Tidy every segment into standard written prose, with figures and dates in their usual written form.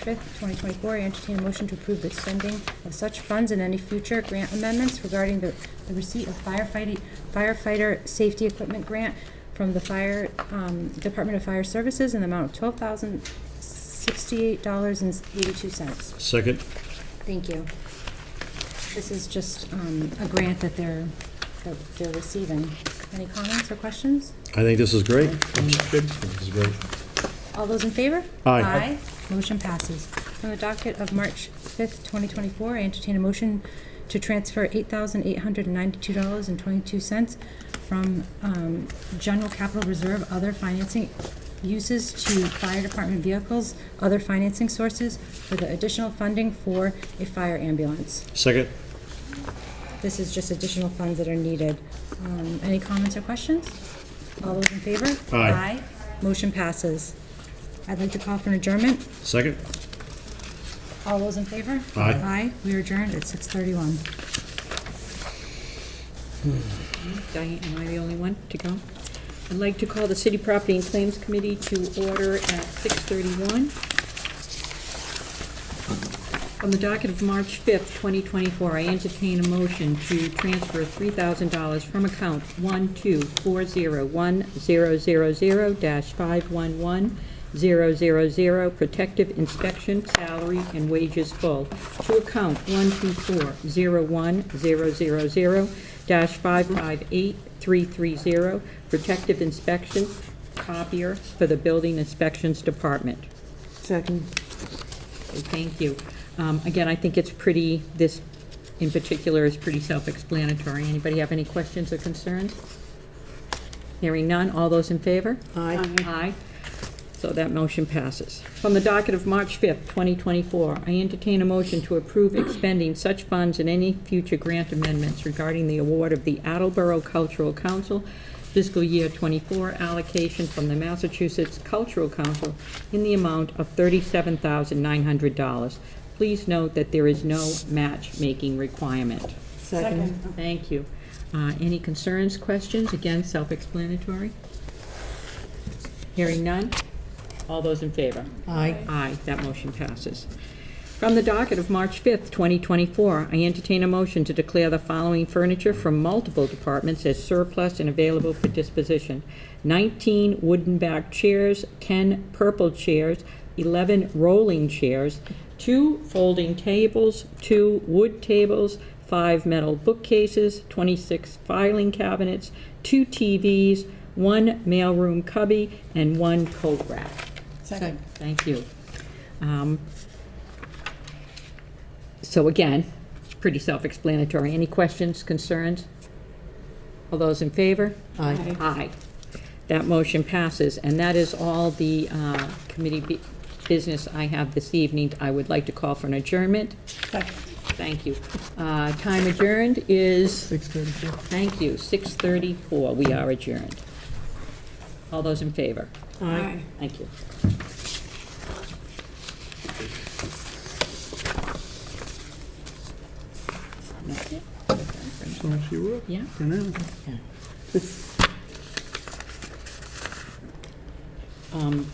5th, 2024, I entertain a motion to approve the spending of such funds and any future grant amendments regarding the receipt of firefighter safety equipment grant from the Fire Department of Fire Services in the amount of $12,068.82. Second. Thank you. This is just a grant that they're receiving. Any comments or questions? I think this is great. This is great. All those in favor? Aye. Motion passes. On the docket of March 5th, 2024, I entertain a motion to transfer $8,892.22 from General Capital Reserve, other financing uses to fire department vehicles, other financing sources for the additional funding for a fire ambulance. Second. This is just additional funds that are needed. Any comments or questions? All those in favor? Aye. Motion passes. I'd like to call for an adjournment. Second. All those in favor? Aye. Aye. We are adjourned at 6:31. Diane, am I the only one to go? I'd like to call the City Property and Claims Committee to order at 6:31. On the docket of March 5th, 2024, I entertain a motion to transfer $3,000 from account 1240100-511-000 Protective Inspection, Salary and Wages Full to account 1240000-558330 Protective Inspection, Copier for the Building Inspections Department. Second. Okay, thank you. Again, I think it's pretty, this in particular is pretty self-explanatory. Anybody have any questions or concerns? Hearing none, all those in favor? Aye. Aye. So that motion passes. From the docket of March 5th, 2024, I entertain a motion to approve expending such funds and any future grant amendments regarding the award of the Attleboro Cultural Council fiscal year 24 allocation from the Massachusetts Cultural Council in the amount of $37,900. Please note that there is no matchmaking requirement. Second. Thank you. Any concerns, questions? Again, self-explanatory. Hearing none. All those in favor? Aye. Aye, that motion passes. From the docket of March 5th, 2024, I entertain a motion to declare the following furniture from multiple departments as surplus and available for disposition. 19 wooden-backed chairs, 10 purple chairs, 11 rolling chairs, 2 folding tables, 2 wood tables, 5 metal bookcases, 26 filing cabinets, 2 TVs, 1 mailroom cubby, and 1 coat rack. Second. Thank you. So again, it's pretty self-explanatory. Any questions, concerns? All those in favor? Aye. Aye. That motion passes, and that is all the committee business I have this evening. I would like to call for an adjournment. Second. Thank you. Time adjourned is, 6:34. thank you, 6:34. We are adjourned. All those in favor? Aye. Thank you. That's it. So she will, Yeah. for now. Um,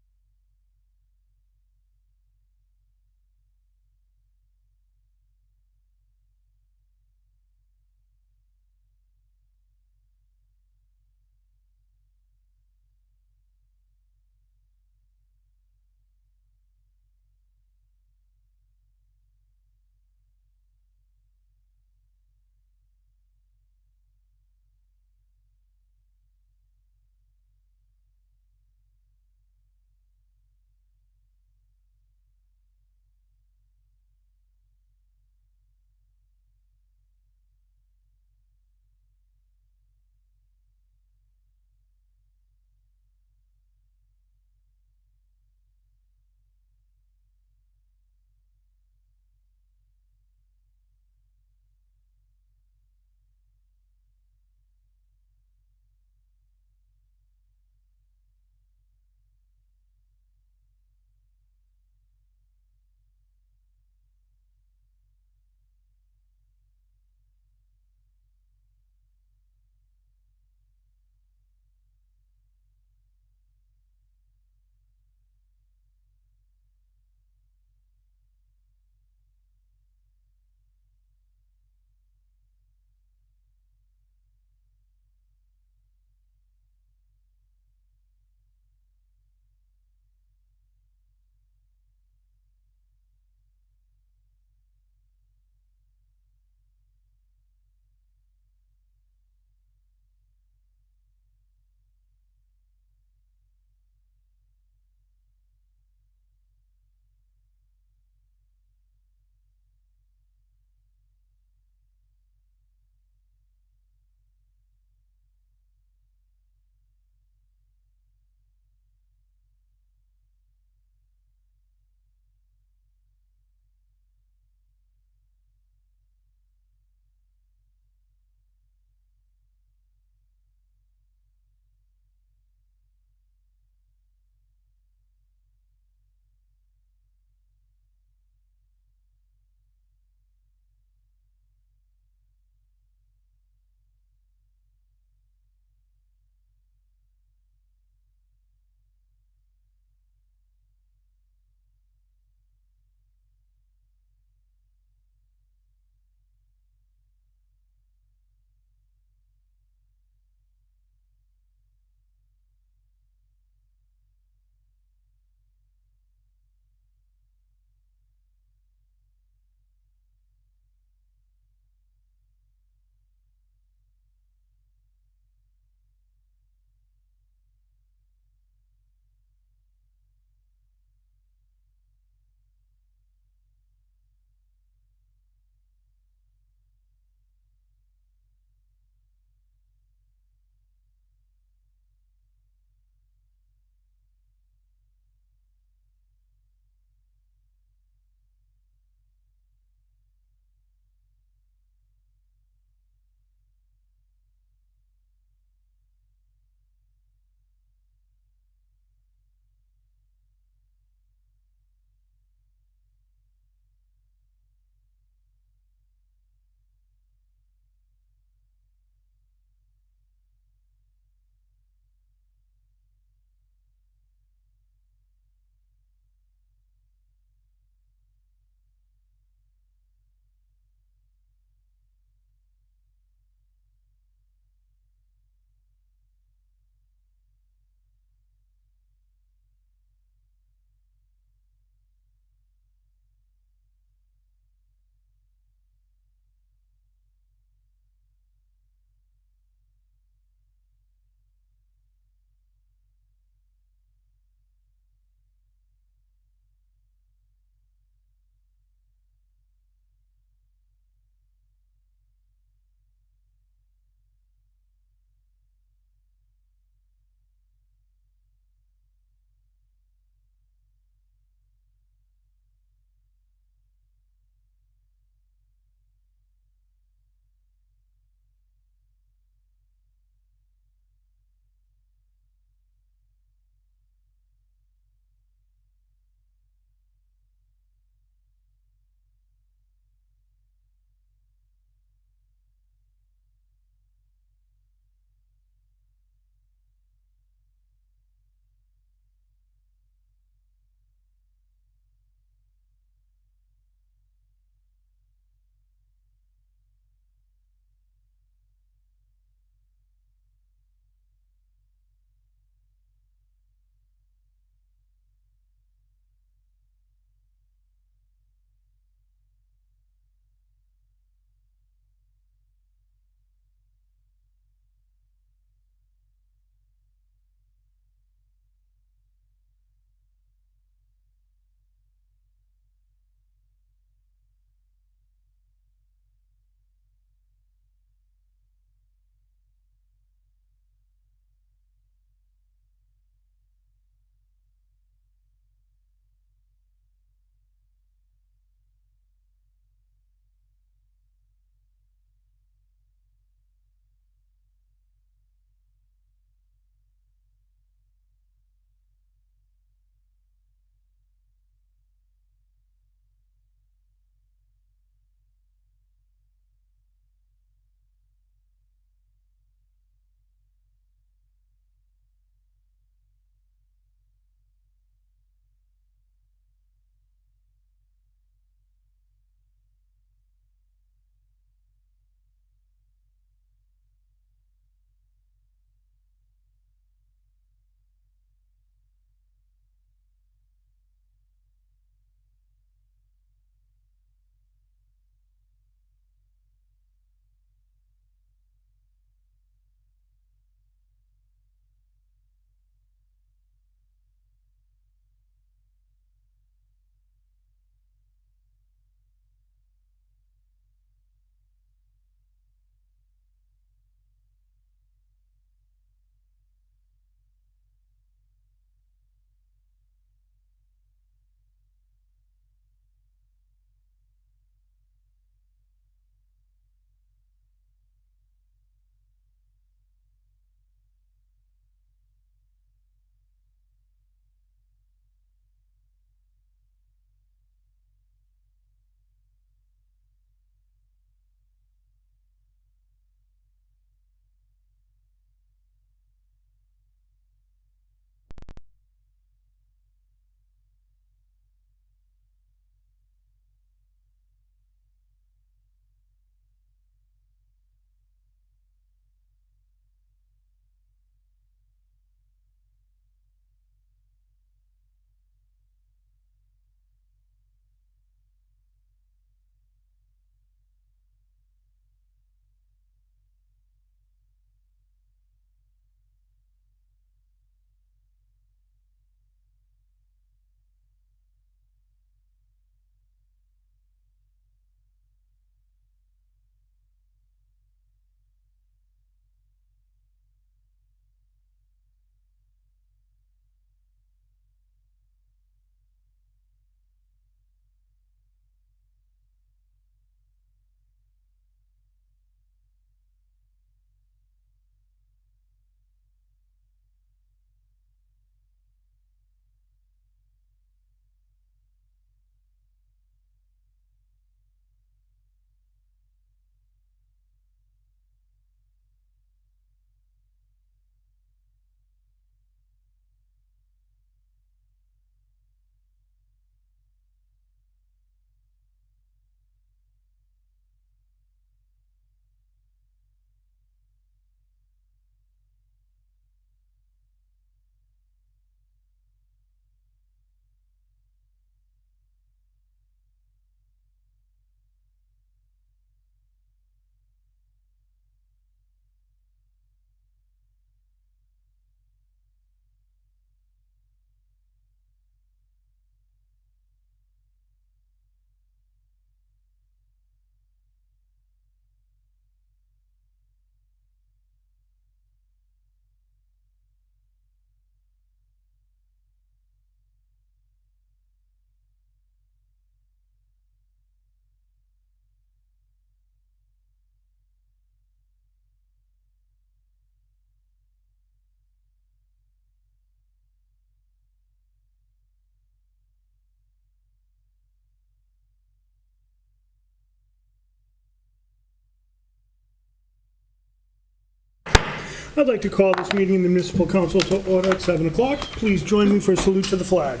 I'd like to call this meeting of the Municipal Council to order at 7 o'clock. Please join me for a salute to the flag.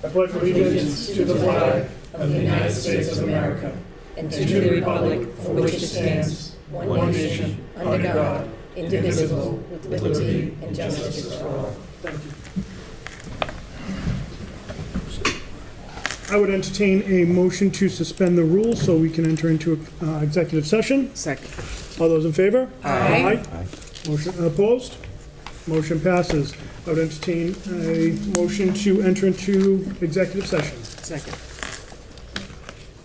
I pledge allegiance to the flag of the United States of America and to the republic for which it stands, one nation, under God, indivisible, with liberty and justice for all. Thank you. I would entertain a motion to suspend the rules so we can enter into executive session. Second. All those in favor? Aye. Motion opposed? Motion passes. I would entertain a motion to enter into executive session. Second.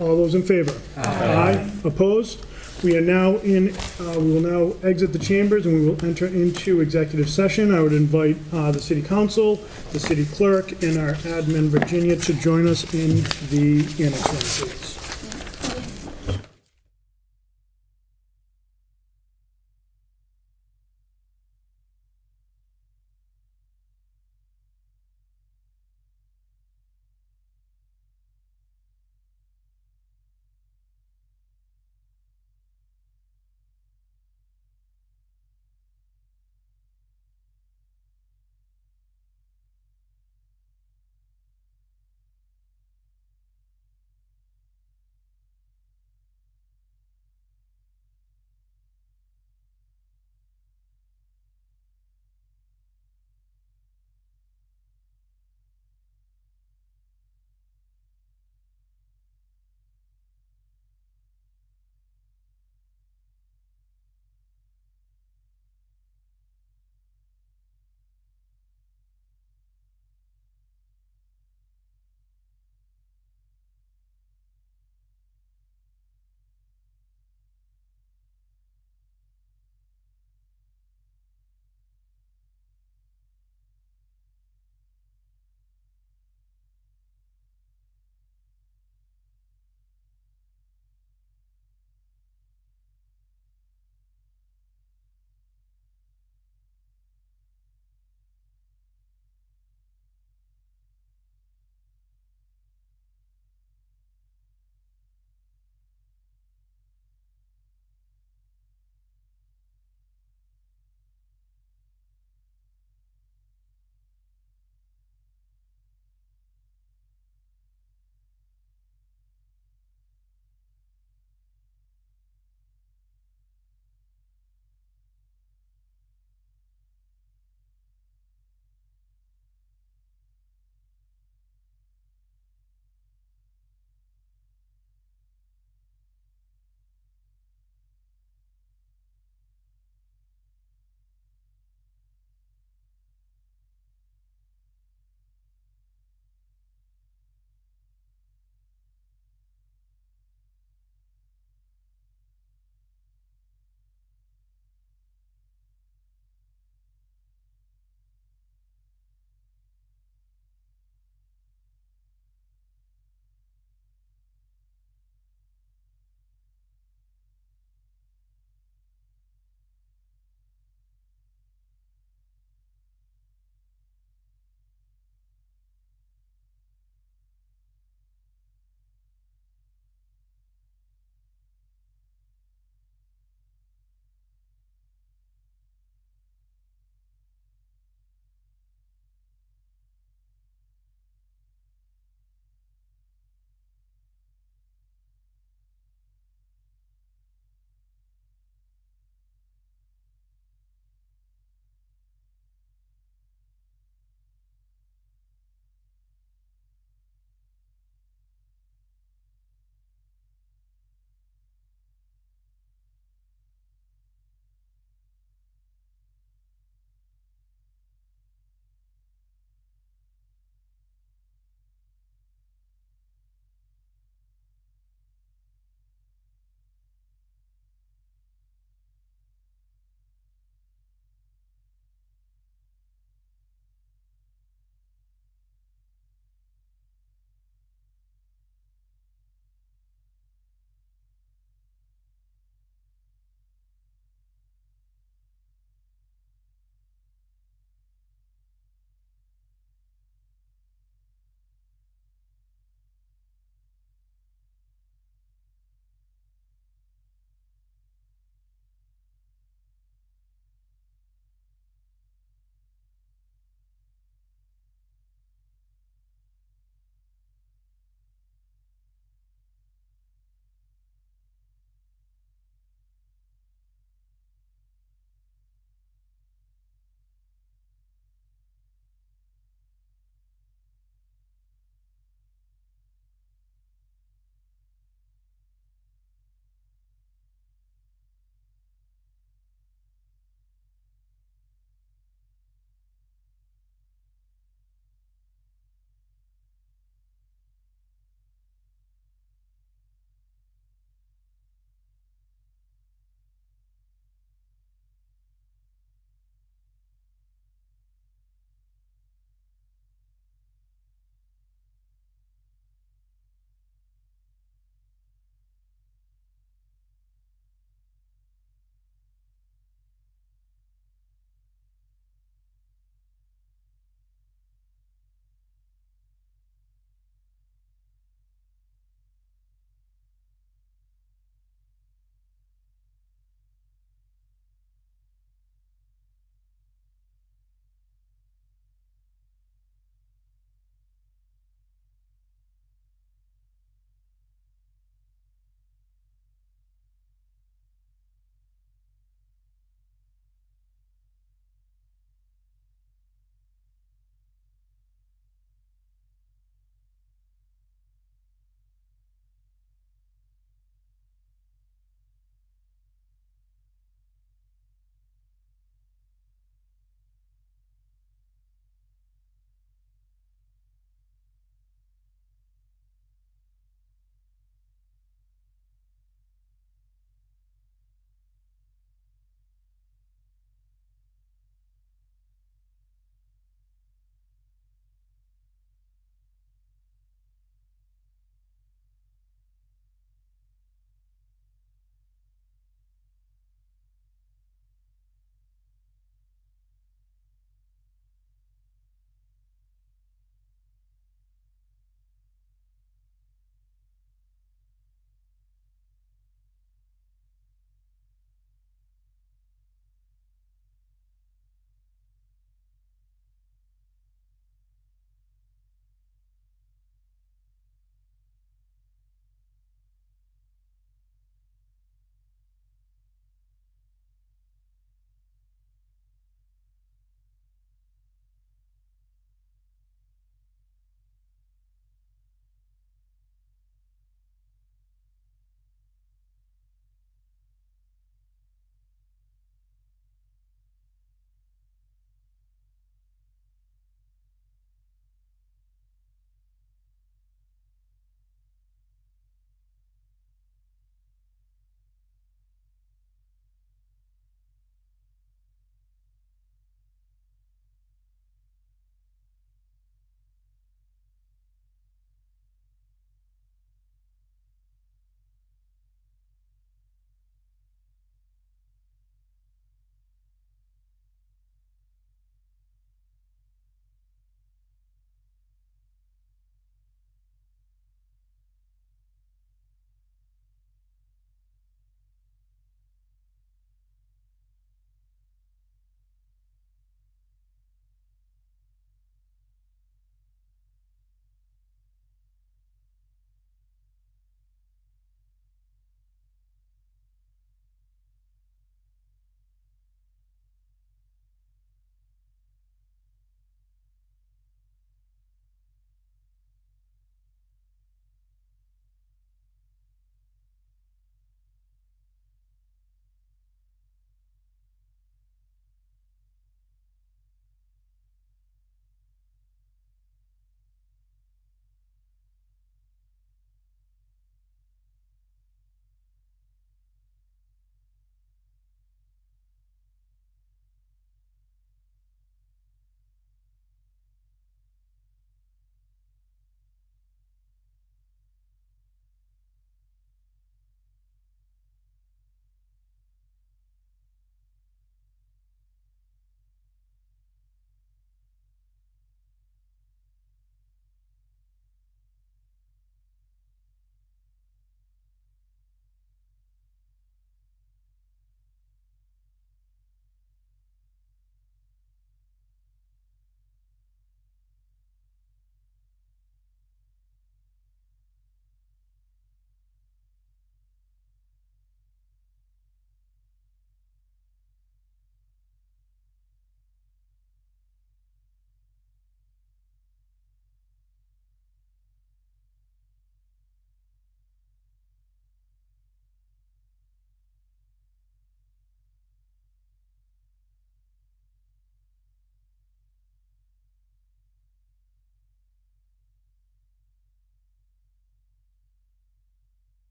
All those in favor? Aye. Opposed? We are now in, we will now exit the chambers and we will enter into executive session. I would invite the city council, the city clerk, and our admin, Virginia, to join us in the annex room, please.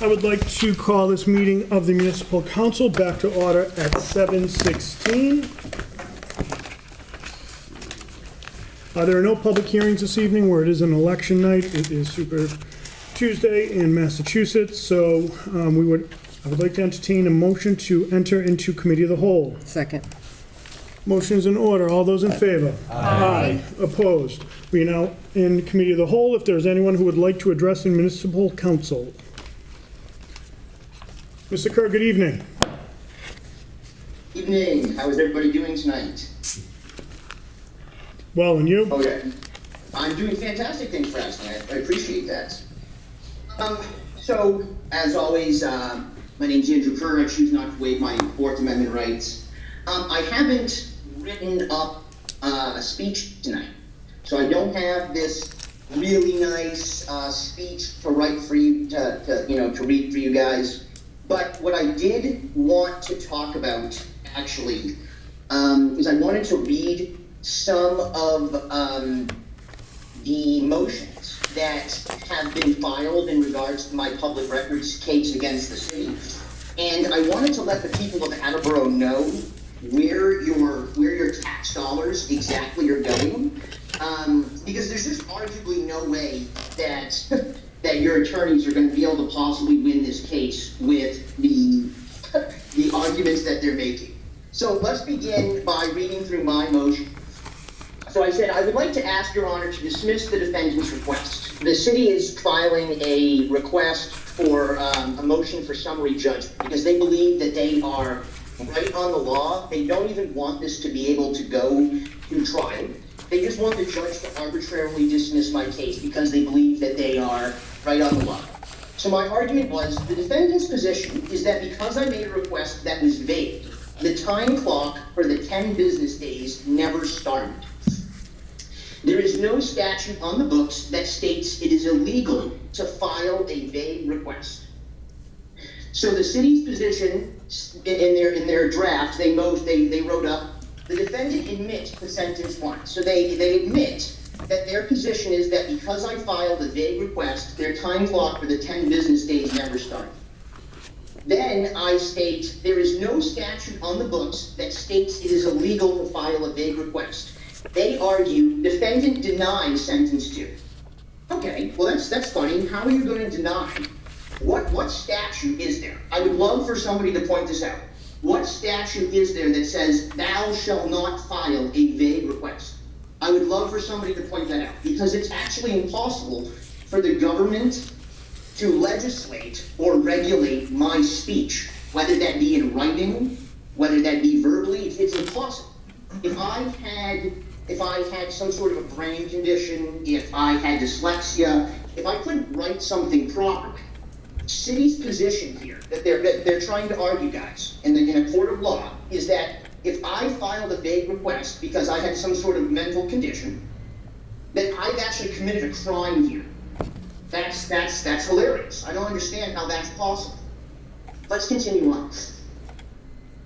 I would like to call this meeting of the Municipal Council back to order at 7:16. There are no public hearings this evening where it is an election night. It is Super Tuesday in Massachusetts, so I would like to entertain a motion to enter into Committee of the Whole. Second. Motion is in order. All those in favor? Aye. Opposed? We are now in Committee of the Whole. If there's anyone who would like to address the Municipal Council. Mr. Kerr, good evening. Evening. How is everybody doing tonight? Well, and you? Okay. I'm doing fantastic. Thanks for asking. I appreciate that. So, as always, my name's Andrew Kerr. I choose not to waive my Fourth Amendment rights. I haven't written up a speech tonight, so I don't have this really nice speech to write for you to read for you guys. But what I did want to talk about actually is I wanted to read some of the motions that have been filed in regards to my public records case against the city. And I wanted to let the people of Attleboro know where your tax dollars exactly are going. Because there's just arguably no way that that your attorneys are going to be able to possibly win this case with the arguments that they're making. So let's begin by reading through my motion. So I said, I would like to ask Your Honor to dismiss the defendant's request. The city is filing a request for a motion for summary judgment because they believe that they are right on the law. They don't even want this to be able to go to trial. They just want the judge to arbitrarily dismiss my case because they believe that they are right on the law. So my argument was, the defendant's position is that because I made a request that was vague, the time clock for the 10 business days never started. There is no statute on the books that states it is illegal to file a vague request. So the city's position in their draft, they wrote up, the defendant admits to sentence 1. So they admit that their position is that because I filed a vague request, their time clock for the 10 business days never started. Then I state, there is no statute on the books that states it is illegal to file a vague request. They argue, defendant denies sentence 2. Okay, well that's funny. How are you going to deny? What statute is there? I would love for somebody to point this out. What statute is there that says, thou shalt not file a vague request? I would love for somebody to point that out, because it's actually impossible for the government to legislate or regulate my speech, whether that be in writing, whether that be verbally. It's impossible. If I had some sort of a brain condition, if I had dyslexia, if I couldn't write something properly, city's position here that they're trying to argue, guys, in a court of law, is that if I filed a vague request because I had some sort of mental condition, that I've actually committed a crime here. That's hilarious. I don't understand how that's possible. Let's continue on.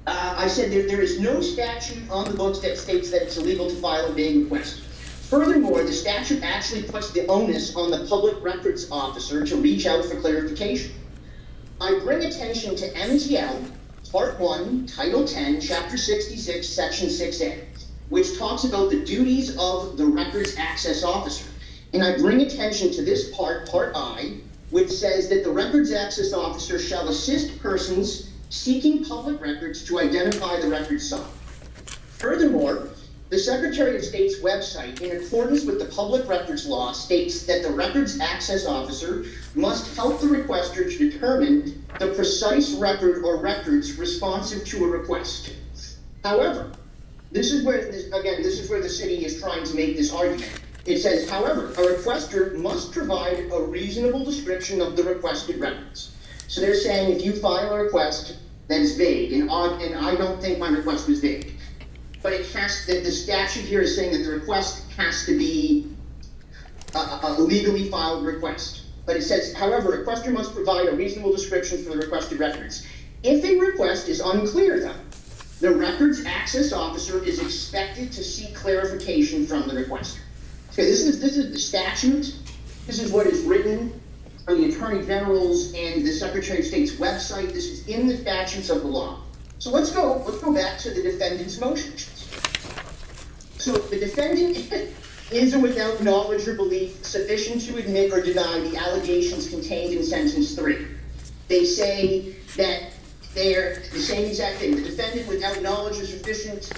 I said there is no statute on the books that states that it's illegal to file a vague request. Furthermore, the statute actually puts the onus on the public records officer to reach out for clarification. I bring attention to MTL, Part 1, Title 10, Chapter 66, Section 6A, which talks about the duties of the records access officer. And I bring attention to this part, Part I, which says that the records access officer shall assist persons seeking public records to identify the records sought. Furthermore, the Secretary of State's website, in accordance with the public records law, states that the records access officer must help the requester to determine the precise record or records responsive to a request. However, this is where the city is trying to make this argument. It says, however, a requester must provide a reasonable description of the requested records. So they're saying if you file a request that's vague, and I don't think my request was vague, but the statute here is saying that the request has to be a legally filed request. But it says, however, a requester must provide a reasonable description for the requested records. If a request is unclear, though, the records access officer is expected to seek clarification from the requester. Okay, this is the statute. This is what is written from the Attorney General's and the Secretary of State's website. This is in the statutes of the law. So let's go back to the defendant's motions. So the defendant is or without knowledge or belief sufficient to admit or deny the allegations contained in sentence 3. They say that they're the same exact thing. The defendant without knowledge or sufficient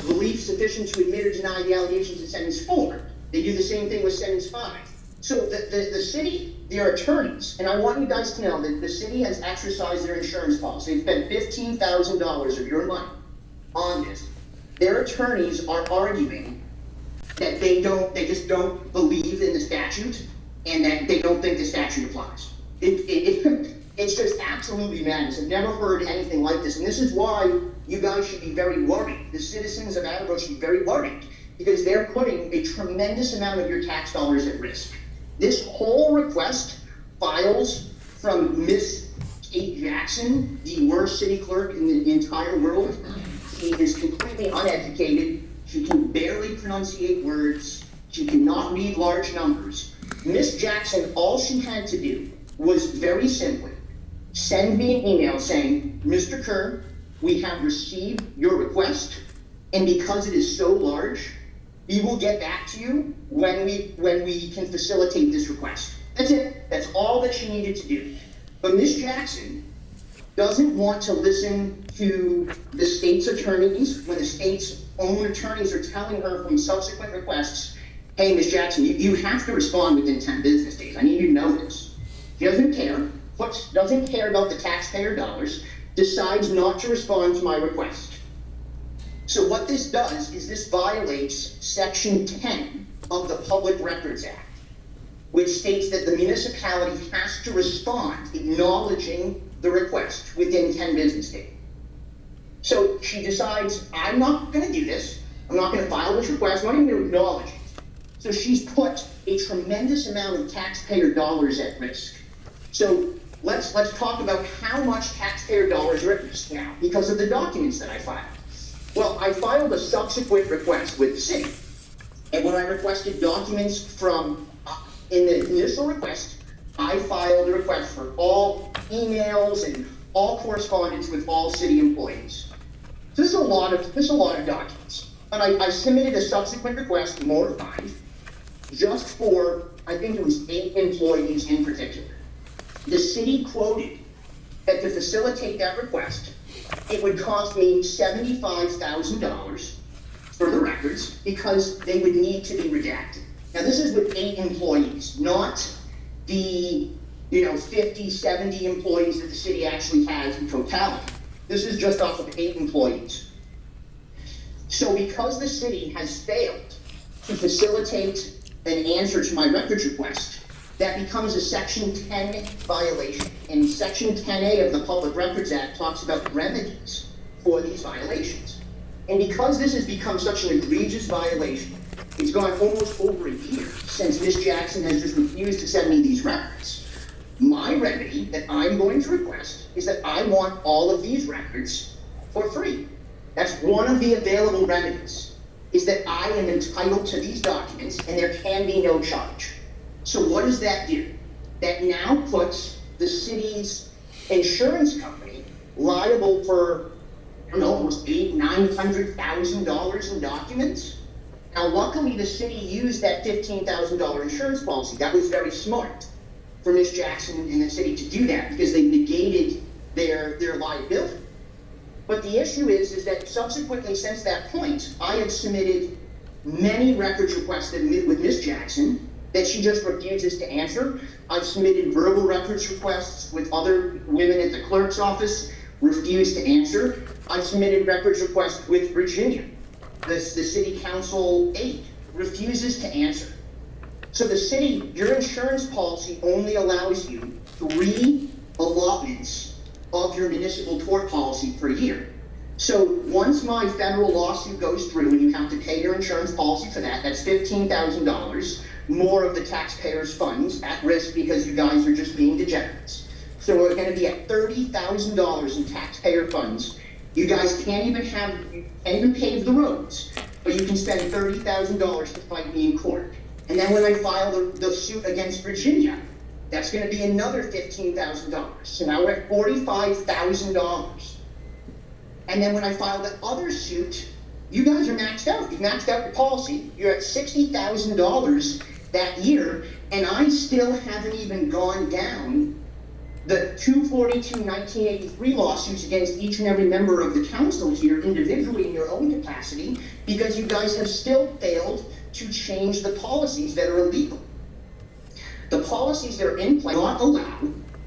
belief sufficient to admit or deny the allegations in sentence 4. They do the same thing with sentence 5. So the city, their attorneys, and I want you guys to know that the city has exercised their insurance policy. They've spent $15,000 of your money on this. Their attorneys are arguing that they just don't believe in the statute and that they don't think the statute applies. It's just absolutely madness. I've never heard anything like this. And this is why you guys should be very worried. The citizens of Attleboro should be very worried because they're putting a tremendous amount of your tax dollars at risk. This whole request files from Miss Kate Jackson, the worst city clerk in the entire world. She is completely uneducated. She can barely pronunciate words. She cannot read large numbers. Miss Jackson, all she had to do was very simply send me an email saying, Mr. Kerr, we have received your request, and because it is so large, we will get back to you when we can facilitate this request. That's it. That's all that she needed to do. But Miss Jackson doesn't want to listen to the state's attorneys when the state's own attorneys are telling her from subsequent requests, hey, Miss Jackson, you have to respond within 10 business days. I need you to know this. She doesn't care, doesn't care about the taxpayer dollars, decides not to respond to my request. So what this does is this violates Section 10 of the Public Records Act, which states that the municipality has to respond acknowledging the request within 10 business days. So she decides, I'm not going to do this. I'm not going to file this request. I'm not even going to acknowledge it. So she's put a tremendous amount of taxpayer dollars at risk. So let's talk about how much taxpayer dollars are at risk now because of the documents that I filed. Well, I filed a subsequent request with the city. And when I requested documents from, in the initial request, I filed a request for all emails and all correspondence with all city employees. So this is a lot of documents. And I submitted a subsequent request, more than 5, just for, I think it was 8 employees in particular. The city quoted that to facilitate that request, it would cost me $75,000 for the records because they would need to be redacted. Now this is with 8 employees, not the 50, 70 employees that the city actually has in totality. This is just off of 8 employees. So because the city has failed to facilitate an answer to my records request, that becomes a Section 10 violation. And Section 10A of the Public Records Act talks about remedies for these violations. And because this has become such an egregious violation, it's gone almost over a year since Ms. Jackson has just refused to send me these records. My remedy that I'm going to request is that I want all of these records for free. That's one of the available remedies, is that I am entitled to these documents and there can be no charge. So what does that do? That now puts the city's insurance company liable for, almost $900,000 in documents. Now, luckily, the city used that $15,000 insurance policy. That was very smart for Ms. Jackson and the city to do that because they negated their liability. But the issue is that subsequently, since that point, I have submitted many records requests with Ms. Jackson that she just refuses to answer. I've submitted verbal records requests with other women at the clerk's office, refused to answer. I've submitted records requests with Virginia. The city council aide refuses to answer. So the city, your insurance policy only allows you 3 allotments of your municipal tort policy per year. So once my federal lawsuit goes through and you have to pay your insurance policy for that, that's $15,000 more of the taxpayers' funds at risk because you guys are just being degenerates. So we're going to be at $30,000 in taxpayer funds. You guys can't even pave the roads, but you can spend $30,000 to fight me in court. And then when I file the suit against Virginia, That's gonna be another $15,000. So now we're at $45,000. And then when I file the other suit, you guys are maxed out. You've maxed out your policy. You're at $60,000 that year, and I still haven't even gone down the 242/1983 lawsuits against each and every member of the council here individually in your own capacity, because you guys have still failed to change the policies that are illegal. The policies that are in place do not allow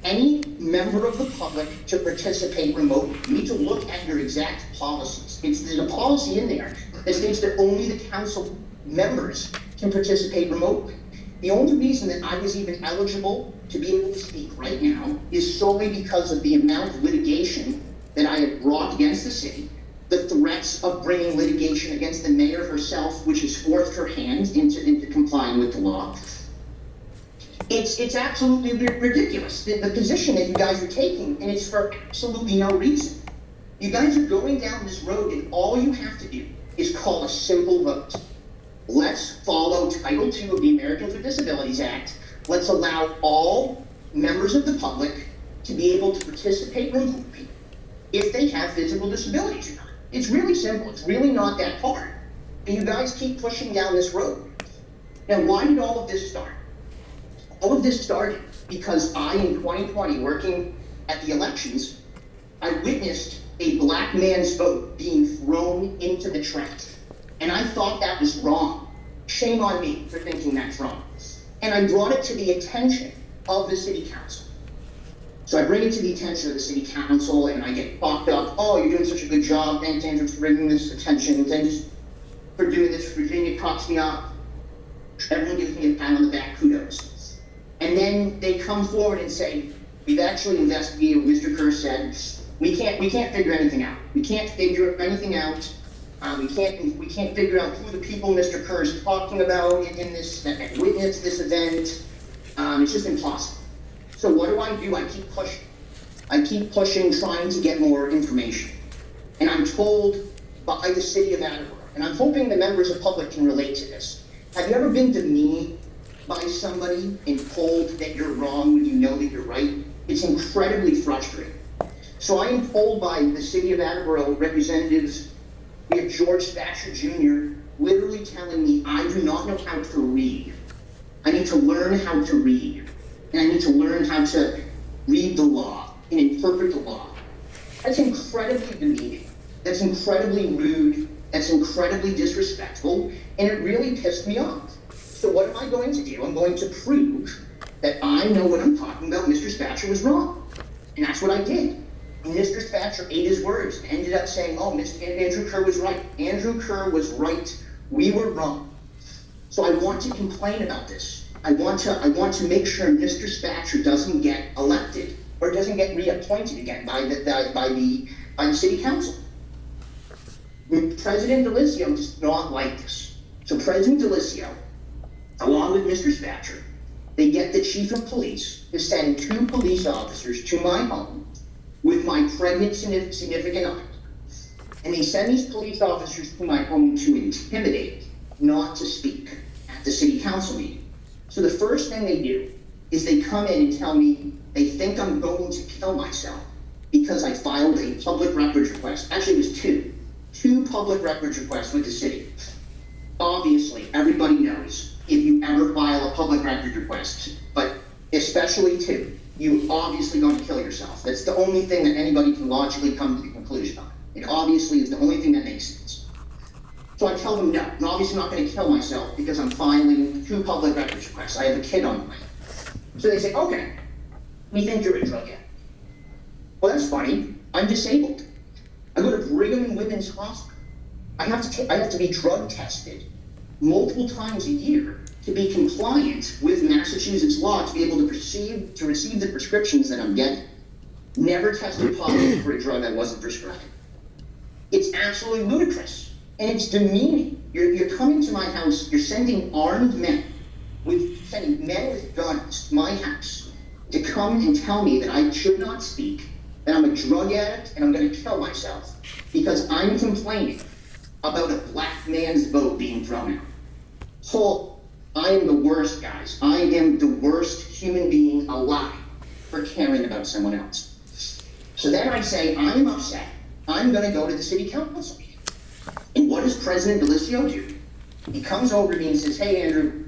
any member of the public to participate remotely. You need to look at your exact policies. There's a policy in there that states that only the council members can participate remotely. The only reason that I was even eligible to be able to speak right now is solely because of the amount of litigation that I have brought against the city, the threats of bringing litigation against the mayor herself, which has forced her hand into complying with the law. It's absolutely ridiculous, the position that you guys are taking, and it's for absolutely no reason. You guys are going down this road, and all you have to do is call a simple vote. Let's follow Title II of the Americans with Disabilities Act. Let's allow all members of the public to be able to participate remotely if they have physical disabilities or not. It's really simple. It's really not that hard. And you guys keep pushing down this road. Now, why did all of this start? All of this started because I, in 2020, working at the elections, I witnessed a black man's vote being thrown into the trash. And I thought that was wrong. Shame on me for thinking that's wrong. And I brought it to the attention of the city council. So I bring it to the attention of the city council, and I get talked up. Oh, you're doing such a good job. Thanks, Andrew, for bringing this attention. Thanks for doing this. Virginia props me up. Everyone gives me a pat on the back. Kudos. And then they come forward and say, we've actually investigated what Mr. Kerr said. We can't figure anything out. We can't figure anything out. We can't figure out who the people Mr. Kerr is talking about in this, that witnessed this event. It's just impossible. So what do? I keep pushing. I keep pushing, trying to get more information. And I'm told by the city of Attleboro, and I'm hoping the members of the public can relate to this. Have you ever been demeaned by somebody and told that you're wrong when you know that you're right? It's incredibly frustrating. So I am told by the city of Attleboro representatives, we have George Thatcher Jr. literally telling me I do not know how to read. I need to learn how to read. And I need to learn how to read the law and interpret the law. That's incredibly demeaning. That's incredibly rude. That's incredibly disrespectful. And it really pissed me off. So what am I going to do? I'm going to prove that I know what I'm talking about. Mr. Thatcher was wrong. And that's what I did. And Mr. Thatcher ate his words and ended up saying, oh, Andrew Kerr was right. Andrew Kerr was right. We were wrong. So I want to complain about this. I want to make sure Mr. Thatcher doesn't get elected or doesn't get reappointed again by the city council. President Delisio does not like this. So President Delisio, along with Mr. Thatcher, they get the chief of police to send 2 police officers to my home with my pregnant significant other. And they send these police officers to my home to intimidate, not to speak at the city council meeting. So the first thing they do is they come in and tell me they think I'm going to kill myself because I filed a public records request. Actually, it was two public records requests with the city. Obviously, everybody knows if you ever file a public records request, but especially 2, you obviously going to kill yourself. That's the only thing that anybody can logically come to the conclusion on. It obviously is the only thing that makes sense. So I tell them no, I'm obviously not going to kill myself because I'm filing 2 public records requests. I have a kid on the way. So they say, okay, we think you're a drug addict. Well, that's funny. I'm disabled. I go to Brigham and Women's Hospital. I have to be drug tested multiple times a year to be compliant with Massachusetts law to be able to receive the prescriptions that I'm getting. Never tested positive for a drug I wasn't prescribed. It's absolutely ludicrous. And it's demeaning. You're coming to my house, you're sending armed men, sending men with guns to my house to come and tell me that I should not speak, that I'm a drug addict and I'm going to kill myself because I'm complaining about a black man's vote being thrown out. So I am the worst, guys. I am the worst human being alive for caring about someone else. So then I say, I'm upset. I'm going to go to the city council meeting. And what does President Delisio do? He comes over to me and says, hey, Andrew,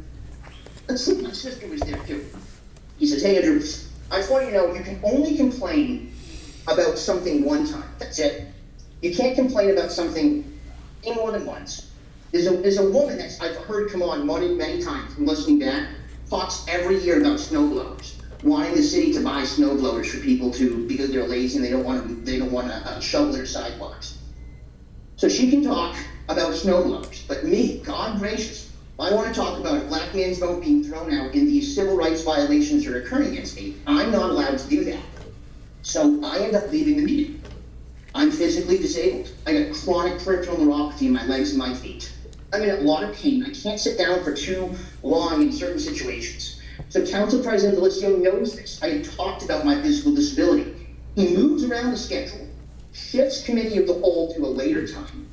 let's see, my sister was there too. He says, hey, Andrew, I just want you to know you can only complain about something one time. That's it. You can't complain about something more than once. There's a woman that I've heard come on many times from listening back, talks every year about snow blowers, wanting the city to buy snow blowers for people because they're lazy and they don't want to shovel their sidewalks. So she can talk about snow blowers, but me, God gracious, I want to talk about a black man's vote being thrown out in these civil rights violations that are occurring against me. I'm not allowed to do that. So I end up leaving the meeting. I'm physically disabled. I got chronic peripheral neuropathy in my legs and my feet. I'm in a lot of pain. I can't sit down for too long in certain situations. So Council President Delisio knows this. I had talked about my physical disability. He moves around the schedule, shifts committee of the whole to a later time.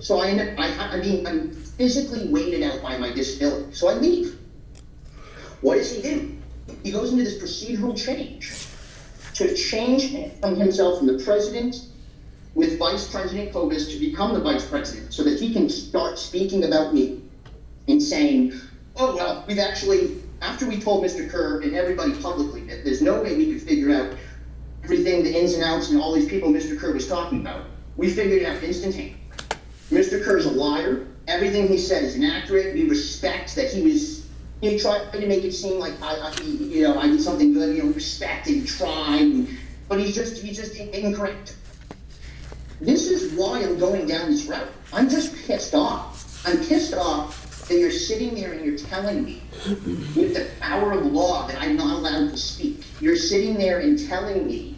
So I'm physically weighted out by my disability. So I leave. What does he do? He goes into this procedural change to change himself from the president with Vice President Kovas to become the vice president so that he can start speaking about me and saying, oh, well, we've actually, after we told Mr. Kerr and everybody publicly that there's no way we could figure out everything, the ins and outs and all these people Mr. Kerr was talking about, we figured it out instantaneously. Mr. Kerr's a liar. Everything he said is inaccurate. We respect that he tried to make it seem like I did something good, respect and tried, but he's just incorrect. This is why I'm going down this route. I'm just pissed off. I'm pissed off that you're sitting there and you're telling me with the power of law that I'm not allowed to speak. You're sitting there and telling me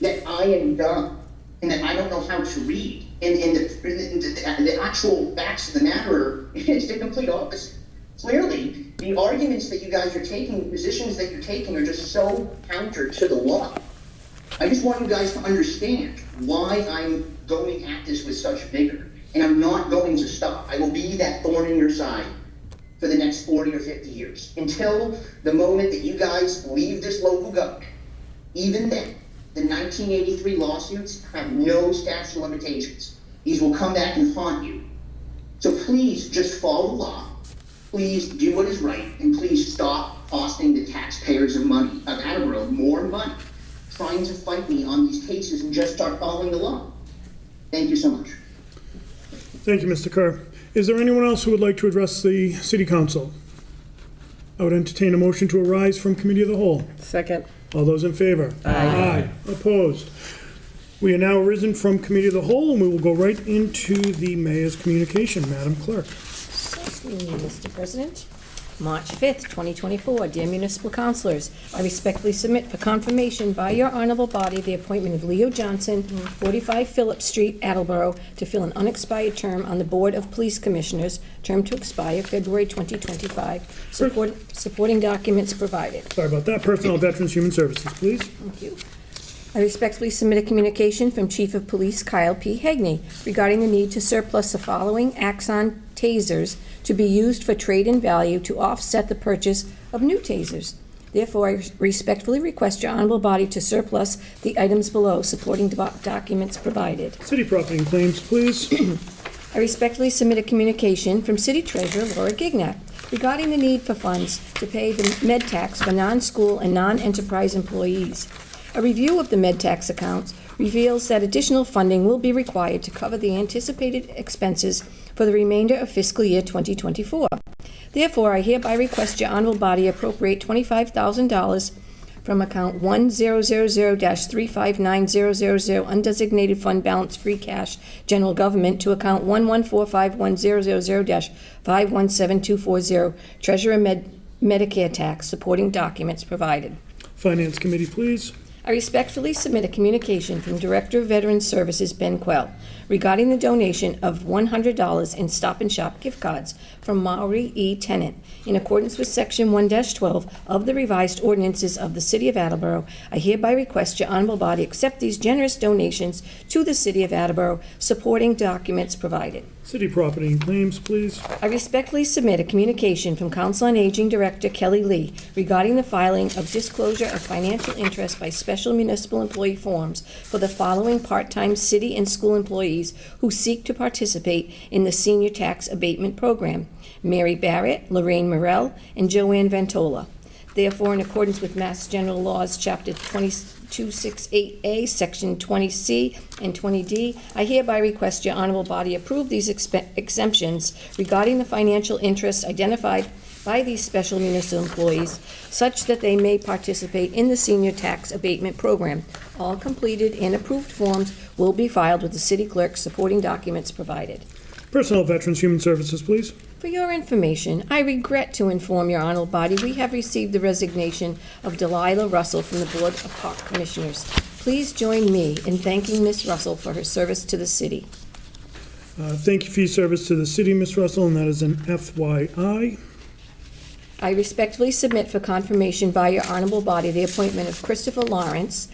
that I am dumb and that I don't know how to read. And the actual facts of the matter is the complete opposite. Clearly, the arguments that you guys are taking, the positions that you're taking are just so counter to the law. I just want you guys to understand why I'm going at this with such vigor, and I'm not going to stop. I will be that thorn in your side for the next 40 or 50 years, until the moment that you guys leave this local government. Even then, the 1983 lawsuits have no statute of limitations. These will come back and haunt you. So please just follow the law. Please do what is right, and please stop costing the taxpayers of Attleboro more money, trying to fight me on these cases, and just start following the law. Thank you so much. Thank you, Mr. Kerr. Is there anyone else who would like to address the city council? I would entertain a motion to arise from committee of the whole. Second. All those in favor? Aye. Opposed? We are now arisen from committee of the whole, and we will go right into the mayor's communication. Madam Clerk. Mr. President, March 5th, 2024, dear municipal councilors, I respectfully submit for confirmation by your honorable body the appointment of Leo Johnson, 45 Phillips Street, Attleboro, to fill an unexpired term on the Board of Police Commissioners, term to expire February 2025. Supporting documents provided. Sorry about that. Personnel, Veterans, Human Services, please. Thank you. I respectfully submit a communication from Chief of Police Kyle P. Hagney regarding the need to surplus the following Axon tasers to be used for trade-in value to offset the purchase of new tasers. Therefore, I respectfully request your honorable body to surplus the items below, supporting documents provided. City Property and Claims, please. I respectfully submit a communication from City Treasurer Laura Gignac regarding the need for funds to pay the med tax for non-school and non-enterprise employees. A review of the med tax accounts reveals that additional funding will be required to cover the anticipated expenses for the remainder of fiscal year 2024. Therefore, I hereby request your honorable body appropriate $25,000 from account 1000-359000 undesignated fund balance free cash general government to account 1145100-517240 Treasurer Medicare tax, supporting documents provided. Finance Committee, please. I respectfully submit a communication from Director of Veterans Services Ben Quell regarding the donation of $100 in Stop and Shop gift cards from Maury E. Tennant. In accordance with Section 1-12 of the revised ordinances of the City of Attleboro, I hereby request your honorable body accept these generous donations to the City of Attleboro, supporting documents provided. City Property and Claims, please. I respectfully submit a communication from Council on Aging Director Kelly Lee regarding the filing of disclosure of financial interest by special municipal employee forms for the following part-time city and school employees who seek to participate in the Senior Tax Abatement Program: Mary Barrett, Lorraine Morell, and Joanne Ventola. Therefore, in accordance with Mass General Laws, Chapter 268A, Section 20C and 20D, I hereby request your honorable body approve these exemptions regarding the financial interests identified by these special municipal employees, such that they may participate in the Senior Tax Abatement Program. All completed and approved forms will be filed with the city clerk, supporting documents provided. Personnel, Veterans, Human Services, please. For your information, I regret to inform your honorable body we have received the resignation of Delilah Russell from the Board of Park Commissioners. Please join me in thanking Ms. Russell for her service to the city. Thank you for your service to the city, Ms. Russell, and that is an FYI. I respectfully submit for confirmation by your honorable body the appointment of Christopher Lawrence,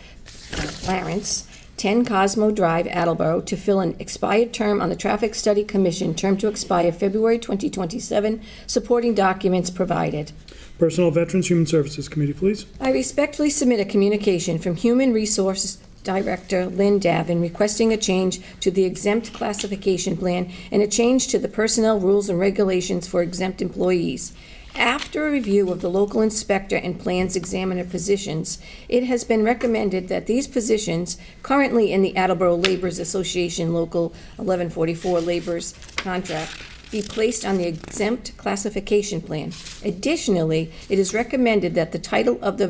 10 Cosmo Drive, Attleboro, to fill an expired term on the Traffic Study Commission, term to expire February 2027, supporting documents provided. Personnel, Veterans, Human Services Committee, please. I respectfully submit a communication from Human Resources Director Lynn Davin requesting a change to the exempt classification plan and a change to the personnel rules and regulations for exempt employees. After a review of the local inspector and plans examiner positions, it has been recommended that these positions, currently in the Attleboro Laborers Association Local 1144 Laborers Contract, be placed on the exempt classification plan. Additionally, it is recommended that the title of the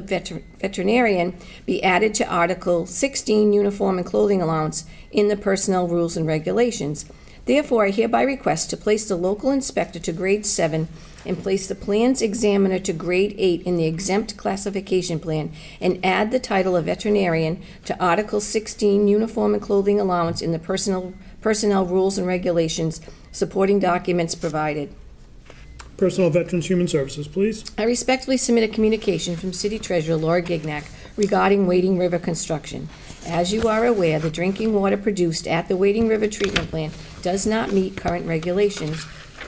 veterinarian be added to Article 16, Uniform and Clothing Allowance, in the Personnel Rules and Regulations. Therefore, I hereby request to place the local inspector to grade 7 and place the plans examiner to grade 8 in the exempt classification plan, and add the title of veterinarian to Article 16, Uniform and Clothing Allowance, in the Personnel Rules and Regulations, supporting documents provided. Personnel, Veterans, Human Services, please. I respectfully submit a communication from City Treasurer Laura Gignac regarding Wading River construction. As you are aware, the drinking water produced at the Wading River Treatment Plant does not meet current regulations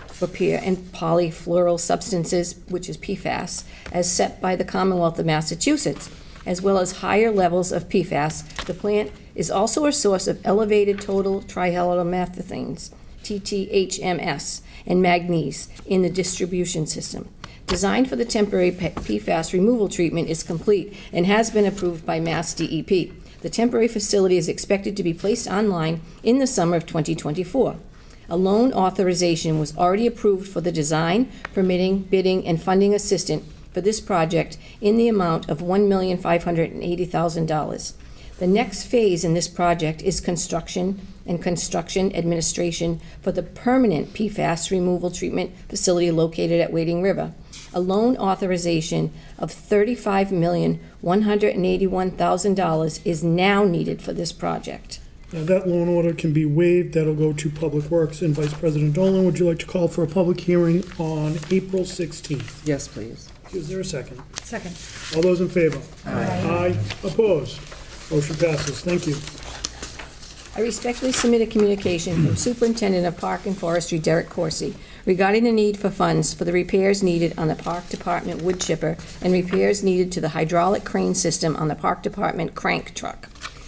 for pure and polyfluoral substances, which is PFAS, as set by the Commonwealth of Massachusetts, as well as higher levels of PFAS. The plant is also a source of elevated total trihalomethanes, TTHMS, and manganese in the distribution system. Design for the temporary PFAS removal treatment is complete and has been approved by Mass DEP. The temporary facility is expected to be placed online in the summer of 2024. A loan authorization was already approved for the design, permitting, bidding, and funding assistant for this project in the amount of $1,580,000. The next phase in this project is construction and construction administration for the permanent PFAS removal treatment facility located at Wading River. A loan authorization of $35,181,000 is now needed for this project. Now, that loan order can be waived. That'll go to Public Works. And Vice President Dolan, would you like to call for a public hearing on April 16th? Yes, please. Is there a second? Second. All those in favor? Aye. Opposed? Motion passes. Thank you. I respectfully submit a communication from Superintendent of Park and Forestry Derek Corsi regarding the need for funds for the repairs needed on the Park Department wood chipper and repairs needed to the hydraulic crane system on the Park Department crank truck.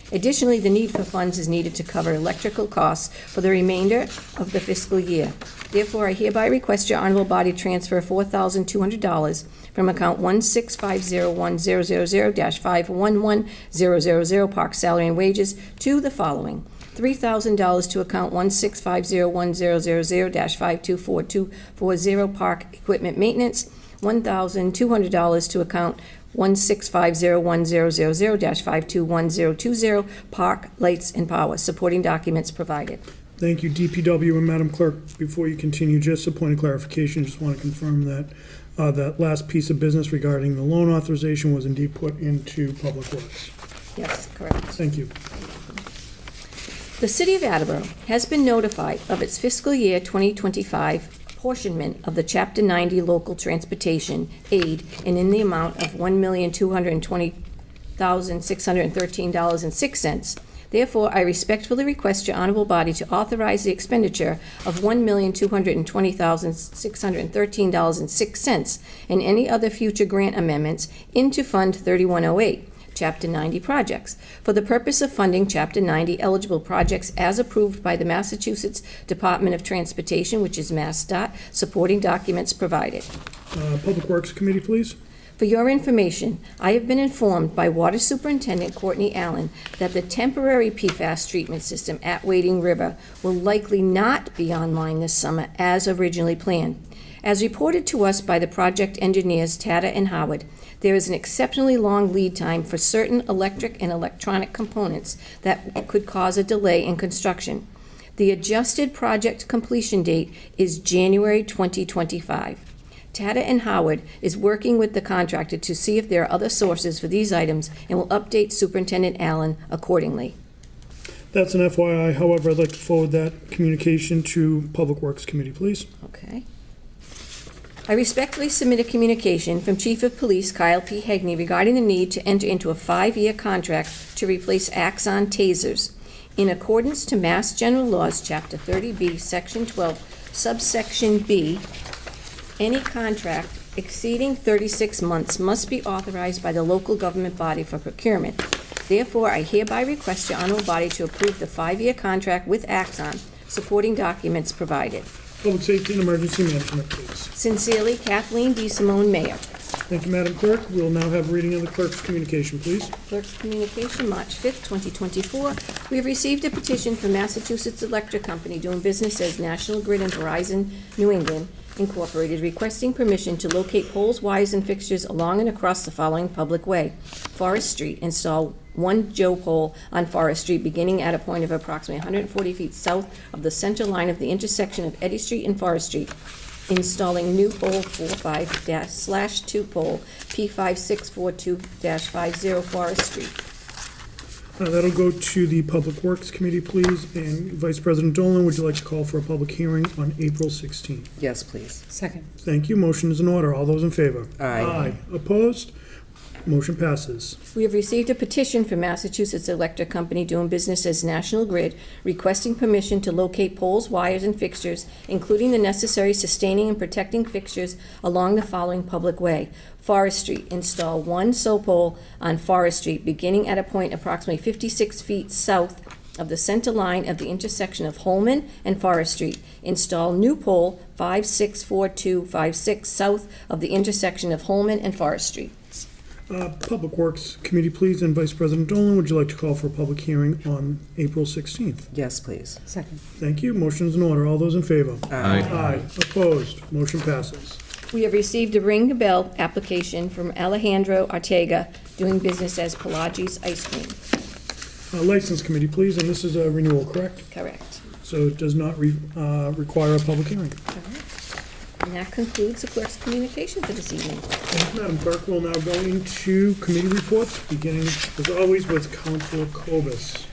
Additionally, the need for funds is needed to cover electrical costs for the remainder of the fiscal year. Therefore, I hereby request your honorable body transfer $4,200 from account 1650100-511000 Park Salary and Wages to the following: $3,000 to account 1650100-524240 Park Equipment Maintenance, $1,200 to account 1650100-521020 Park Lights and Power, supporting documents provided. Thank you, DPW. And Madam Clerk, before you continue, just a point of clarification, just want to confirm that that last piece of business regarding the loan authorization was indeed put into Public Works. Yes, correct. Thank you. The City of Attleboro has been notified of its fiscal year 2025 apportionment of the Chapter 90 local transportation aid and in the amount of $1,220,613.06. Therefore, I respectfully request your honorable body to authorize the expenditure of $1,220,613.06 and any other future grant amendments into Fund 3108. Chapter 90 projects, for the purpose of funding Chapter 90 eligible projects as approved by the Massachusetts Department of Transportation, which is MassDOT, supporting documents provided. Public Works Committee, please. For your information, I have been informed by Water Superintendent Courtney Allen that the temporary PFAS treatment system at Wading River will likely not be online this summer as originally planned. As reported to us by the project engineers Tata and Howard, there is an exceptionally long lead time for certain electric and electronic components that could cause a delay in construction. The adjusted project completion date is January 2025. Tata and Howard is working with the contractor to see if there are other sources for these items and will update Superintendent Allen accordingly. That's an FYI. However, I'd like to forward that communication to Public Works Committee, please. Okay. I respectfully submit a communication from Chief of Police Kyle P. Hegney regarding the need to enter into a 5-year contract to replace Axon tasers. In accordance to Mass General Laws, Chapter 30B, Section 12, subsection B, any contract exceeding 36 months must be authorized by the local government body for procurement. Therefore, I hereby request your honorable body to approve the 5-year contract with Axon, supporting documents provided. Public Safety and Emergency Management, please. Sincerely, Kathleen D. Simone, Mayor. Thank you, Madam Clerk. We'll now have reading of the clerk's communication, please. Clerk's communication, March 5th, 2024. We have received a petition from Massachusetts Electric Company doing business as National Grid and Verizon New England Incorporated, requesting permission to locate poles, wires, and fixtures along and across the following public way. Forest Street, install one Joe pole on Forest Street beginning at a point of approximately 140 feet south of the center line of the intersection of Eddy Street and Forest Street. Installing new pole 45/2 pole P5642-50 Forest Street. That'll go to the Public Works Committee, please. And Vice President Dolan, would you like to call for a public hearing on April 16th? Yes, please. Second. Thank you. Motion is in order. All those in favor? Aye. Opposed? Motion passes. We have received a petition from Massachusetts Electric Company doing business as National Grid, requesting permission to locate poles, wires, and fixtures, including the necessary sustaining and protecting fixtures along the following public way. Forest Street, install one SO pole on Forest Street beginning at a point approximately 56 feet south of the center line of the intersection of Holman and Forest Street. Install new pole 564256 south of the intersection of Holman and Forest Street. Public Works Committee, please. And Vice President Dolan, would you like to call for a public hearing on April 16th? Yes, please. Second. Thank you. Motion is in order. All those in favor? Aye. Opposed? Motion passes. We have received a ring the bell application from Alejandro Ortega, doing business as Pelagi's Ice Cream. License Committee, please. And this is a renewal, correct? Correct. So it does not require a public hearing. And that concludes the clerk's communication for this evening. Thank you, Madam Clerk. We'll now go into committee reports, beginning, as always, with Councilor Cobus.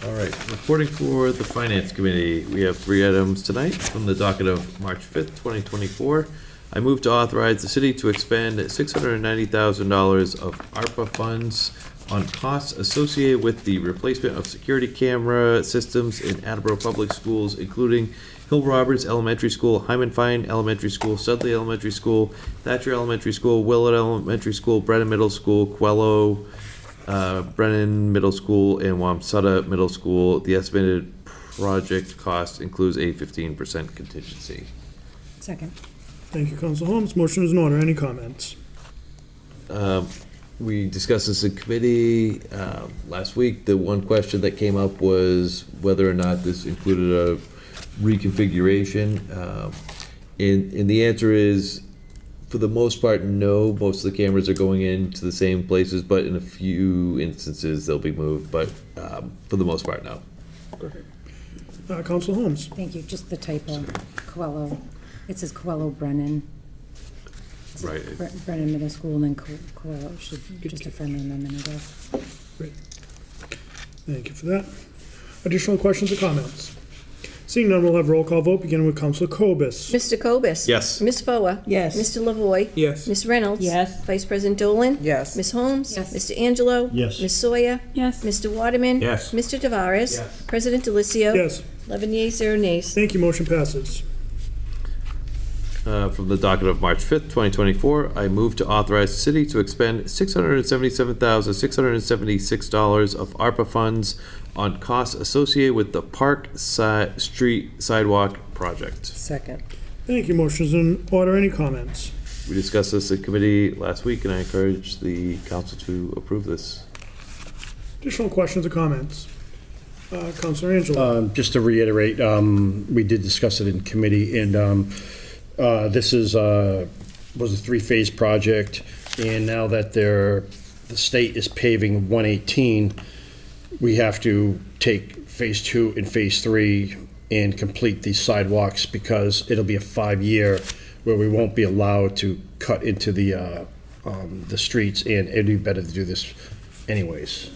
All right, reporting for the Finance Committee. We have 3 items tonight from the docket of March 5th, 2024. I move to authorize the city to expend $690,000 of ARPA funds on costs associated with the replacement of security camera systems in Attleboro Public Schools, including Hill Roberts Elementary School, Hyman Fine Elementary School, Sudley Elementary School, Thatcher Elementary School, Willett Elementary School, Brennan Middle School, Quello, Brennan Middle School, and Wamsutta Middle School. The estimated project cost includes a 15% contingency. Second. Thank you, Councilor Holmes. Motion is in order. Any comments? We discussed this in committee last week. The one question that came up was whether or not this included a reconfiguration. And the answer is, for the most part, no. Most of the cameras are going into the same places, but in a few instances they'll be moved. But for the most part, no. Councilor Holmes. Thank you. Just the typo. Coelho. It says Coelho Brennan. Right. Brennan Middle School and then Coral should, just a friendly amendment, I guess. Great. Thank you for that. Additional questions or comments? Seeing none, we'll have roll call vote, beginning with Counselor Cobus. Mr. Cobus? Yes. Ms. Foa? Yes. Mr. Lavoy? Yes. Ms. Reynolds? Yes. Vice President Dolan? Yes. Ms. Holmes? Yes. Mr. Angelo? Yes. Ms. Sawyer? Yes. Mr. Waterman? Yes. Mr. Tavares? Yes. President Delicio? Yes, 11 yeas, 0 nays. thank you, motion passes. From the docket of March 5th, 2024, I move to authorize the city to expend $677,676 of ARPA funds on costs associated with the Park Street Sidewalk project. Second. Thank you, motion's in order, any comments? We discussed this in committee last week, and I encourage the council to approve this. Additional questions or comments? Counselor Angelo? Just to reiterate, we did discuss it in committee, and this was a three-phase project, and now that the state is paving 118, we have to take Phase 2 and Phase 3 and complete these sidewalks, because it'll be a 5-year where we won't be allowed to cut into the streets, and it'd be better to do this anyways.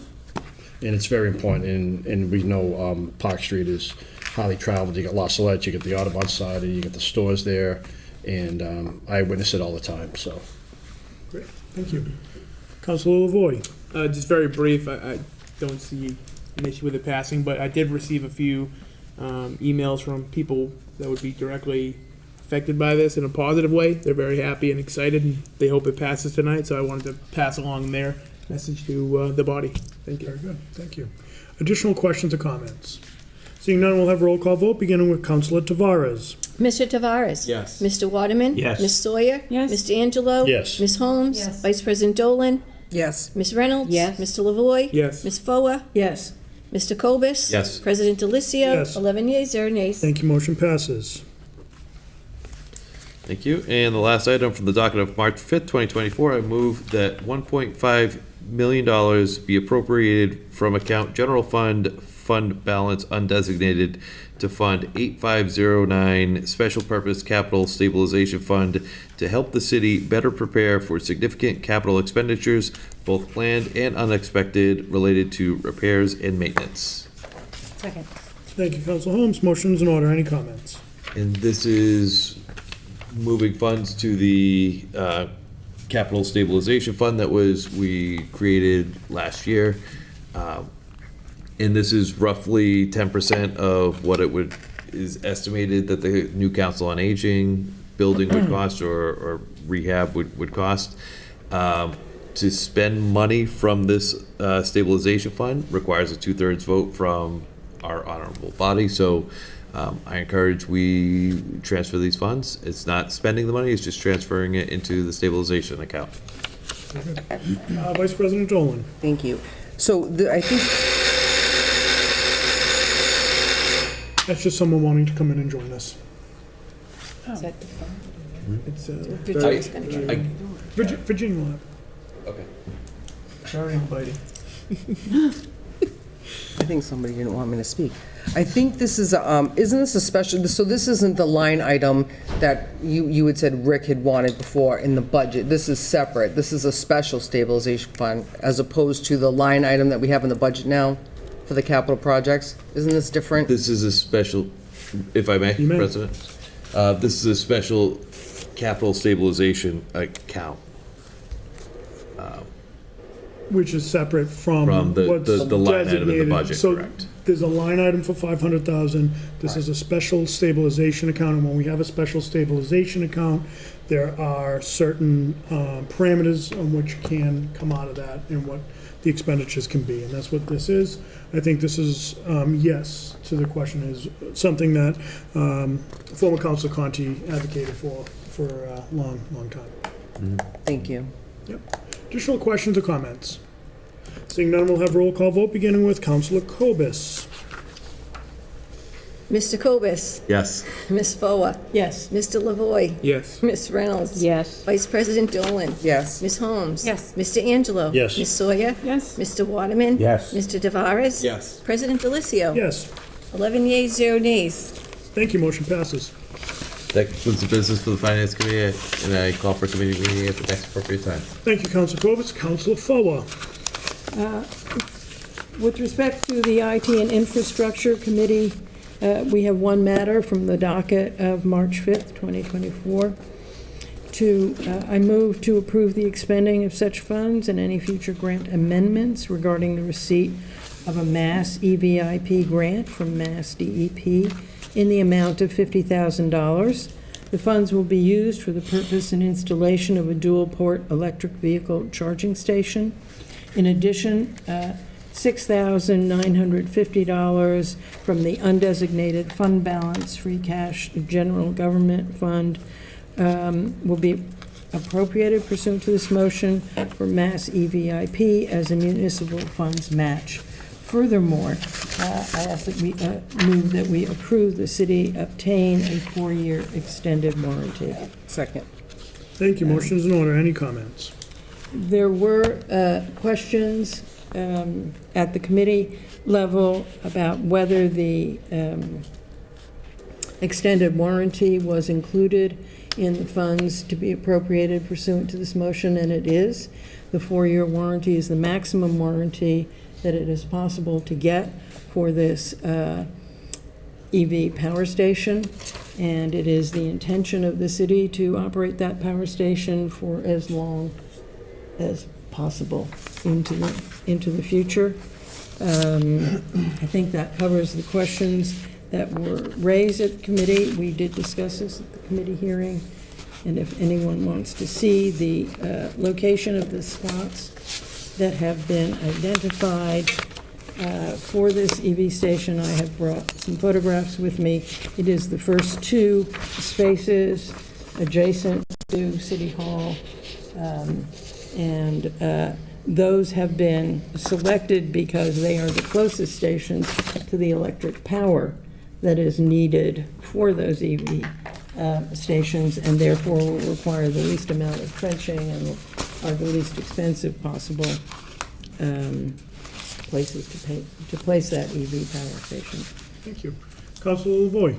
And it's very important, and we know Park Street is highly traveled. You got La Salette, you get the Audubon side, and you get the stores there, and I witness it all the time, so. Great, thank you. Counselor Lavoy? Just very brief, I don't see an issue with it passing, but I did receive a few emails from people that would be directly affected by this in a positive way. They're very happy and excited, and they hope it passes tonight, so I wanted to pass along their message to the body. Thank you. Very good, thank you. Additional questions or comments? Seeing none, we'll have roll call vote, beginning with Counselor Tavares. Mr. Tavares? Yes. Mr. Waterman? Yes. Ms. Sawyer? Yes. Mr. Angelo? Yes. Ms. Holmes? Yes. Vice President Dolan? Yes. Ms. Reynolds? Yes. Mr. Lavoy? Yes. Ms. Foa? Yes. Mr. Cobus? Yes. President Delicio? Yes. 11 yeas, 0 nays. Thank you, motion passes. Thank you. And the last item from the docket of March 5th, 2024, I move that $1.5 million be appropriated from account general fund balance undesignated to fund 8509 Special Purpose Capital Stabilization Fund to help the city better prepare for significant capital expenditures, both planned and unexpected, related to repairs and maintenance. Second. Thank you, Counselor Holmes. Motion's in order. Any comments? And this is moving funds to the capital stabilization fund that we created last year. And this is roughly 10% of what is estimated that the new council on aging building would cost, or rehab would cost. To spend money from this stabilization fund requires a 2/3 vote from our honorable body. So I encourage we transfer these funds. It's not spending the money, it's just transferring it into the stabilization account. Vice President Dolan? Thank you. So I think, That's just someone wanting to come in and join us. Is that the phone? It's Virginia's gonna get it. Virginia will have. Okay. very inviting. I think somebody didn't want me to speak. I think this is, isn't this a special, so this isn't the line item that you had said Rick had wanted before in the budget. This is separate. This is a special stabilization fund as opposed to the line item that we have in the budget now for the capital projects. Isn't this different? This is a special, if I may, You may. President. This is a special capital stabilization account. Which is separate from From the what's line item in the designated. budget, So correct. there's a line item for 500,000. This is a special stabilization account, and when we have a special stabilization account, there are certain parameters on which can come out of that and what the expenditures can be, and that's what this is. I think this is, yes, to the question, is something that former Council Conti advocated for a long, long time. Thank you. Yep. Additional questions or comments? Seeing none, we'll have roll call vote, beginning with Councilor Cobus. Mr. Cobus? Yes. Ms. Foa? Yes. Mr. Lavoy? Yes. Ms. Reynolds? Yes. Vice President Dolan? Yes. Ms. Holmes? Yes. Mr. Angelo? Yes. Ms. Sawyer? Yes. Mr. Waterman? Yes. Mr. Tavares? Yes. President Delicio? Yes, 11 yeas, 0 nays. thank you, motion passes. That concludes the business for the Finance Committee, and I call for committee meeting at the next appropriate time. Thank you, Council Kovitz. Council Fuller. With respect to the IT and Infrastructure Committee, we have one matter from the docket of March 5th, 2024. I move to approve the expending of such funds and any future grant amendments regarding the receipt of a Mass EVIP grant from Mass DEP in the amount of $50,000. The funds will be used for the purpose and installation of a dual-port electric vehicle charging station. In addition, $6,950 from the undesignated fund balance, free cash, general government fund will be appropriated pursuant to this motion for Mass EVIP as a municipal funds match. Furthermore, I ask that we move that we approve the city obtain a 4-year extended warranty. Second. Thank you. Motion is in order. Any comments? There were questions at the committee level about whether the extended warranty was included in the funds to be appropriated pursuant to this motion, and it is. The 4-year warranty is the maximum warranty that it is possible to get for this EV power station, and it is the intention of the city to operate that power station for as long as possible into the future. I think that covers the questions that were raised at committee. We did discuss this at the committee hearing, and if anyone wants to see the location of the spots that have been identified for this EV station, I have brought some photographs with me. It is the first 2 spaces adjacent to City Hall, and those have been selected because they are the closest stations to the electric power that is needed for those EV stations, and therefore will require the least amount of trenching and are the least expensive possible places to place that EV power station. Thank you. Council LaVoy.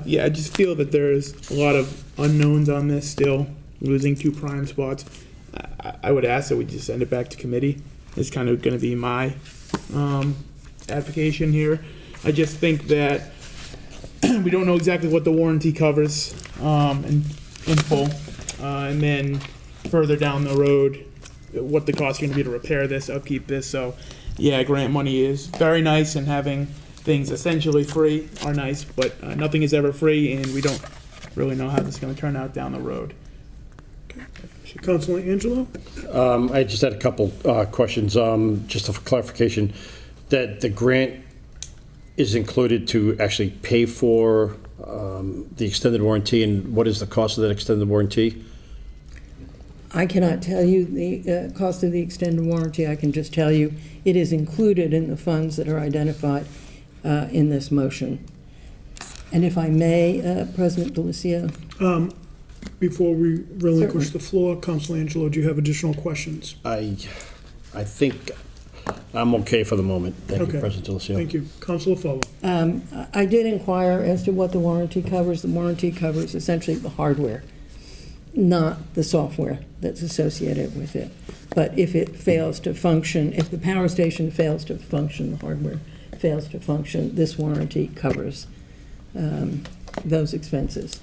Yeah, I just feel that there's a lot of unknowns on this still, losing 2 prime spots. I would ask that we just send it back to committee. It's kind of going to be my advocation here. I just think that we don't know exactly what the warranty covers in full, and then further down the road, what the cost is going to be to repair this, upkeep this. So, yeah, grant money is very nice, and having things essentially free are nice, but nothing is ever free, and we don't really know how this is going to turn out down the road. Councilor Angelo. I just had a couple questions, just for clarification, that the grant is included to actually pay for the extended warranty, and what is the cost of that extended warranty? I cannot tell you the cost of the extended warranty. I can just tell you it is included in the funds that are identified in this motion. And if I may, President Delicio. Before we relinquish Certainly. the floor, Councilor Angelo, do you have additional questions? I think I'm okay for the moment. Thank you, Okay. President Delicio. Thank you. Councilor Fuller. I did inquire as to what the warranty covers. The warranty covers essentially the hardware, not the software that's associated with it. But if it fails to function, if the power station fails to function, the hardware fails to function, this warranty covers those expenses.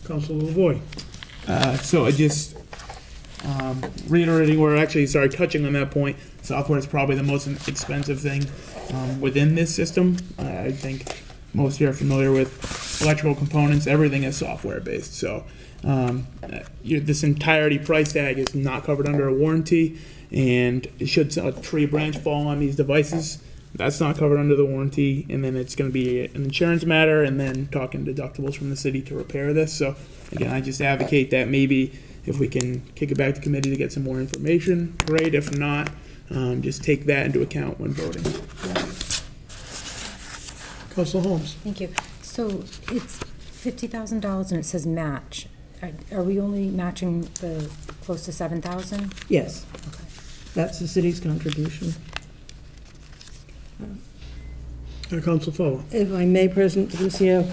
Councilor LaVoy. So I just reiterating, touching on that point, software is probably the most expensive thing within this system. I think most here are familiar with electrical components. Everything is software based. So this entirety price tag is not covered under a warranty, and should a tree branch fall on these devices, that's not covered under the warranty, and then it's going to be an insurance matter, and then talking deductibles from the city to repair this. So again, I just advocate that maybe if we can kick it back to committee to get some more information, great. If not, just take that into account when voting. Councilor Holmes. Thank you. So it's $50,000 and it says match. Are we only matching the close to 7,000? Yes, Okay. that's the city's contribution. Counsel Fowler. If I may, President Delicio,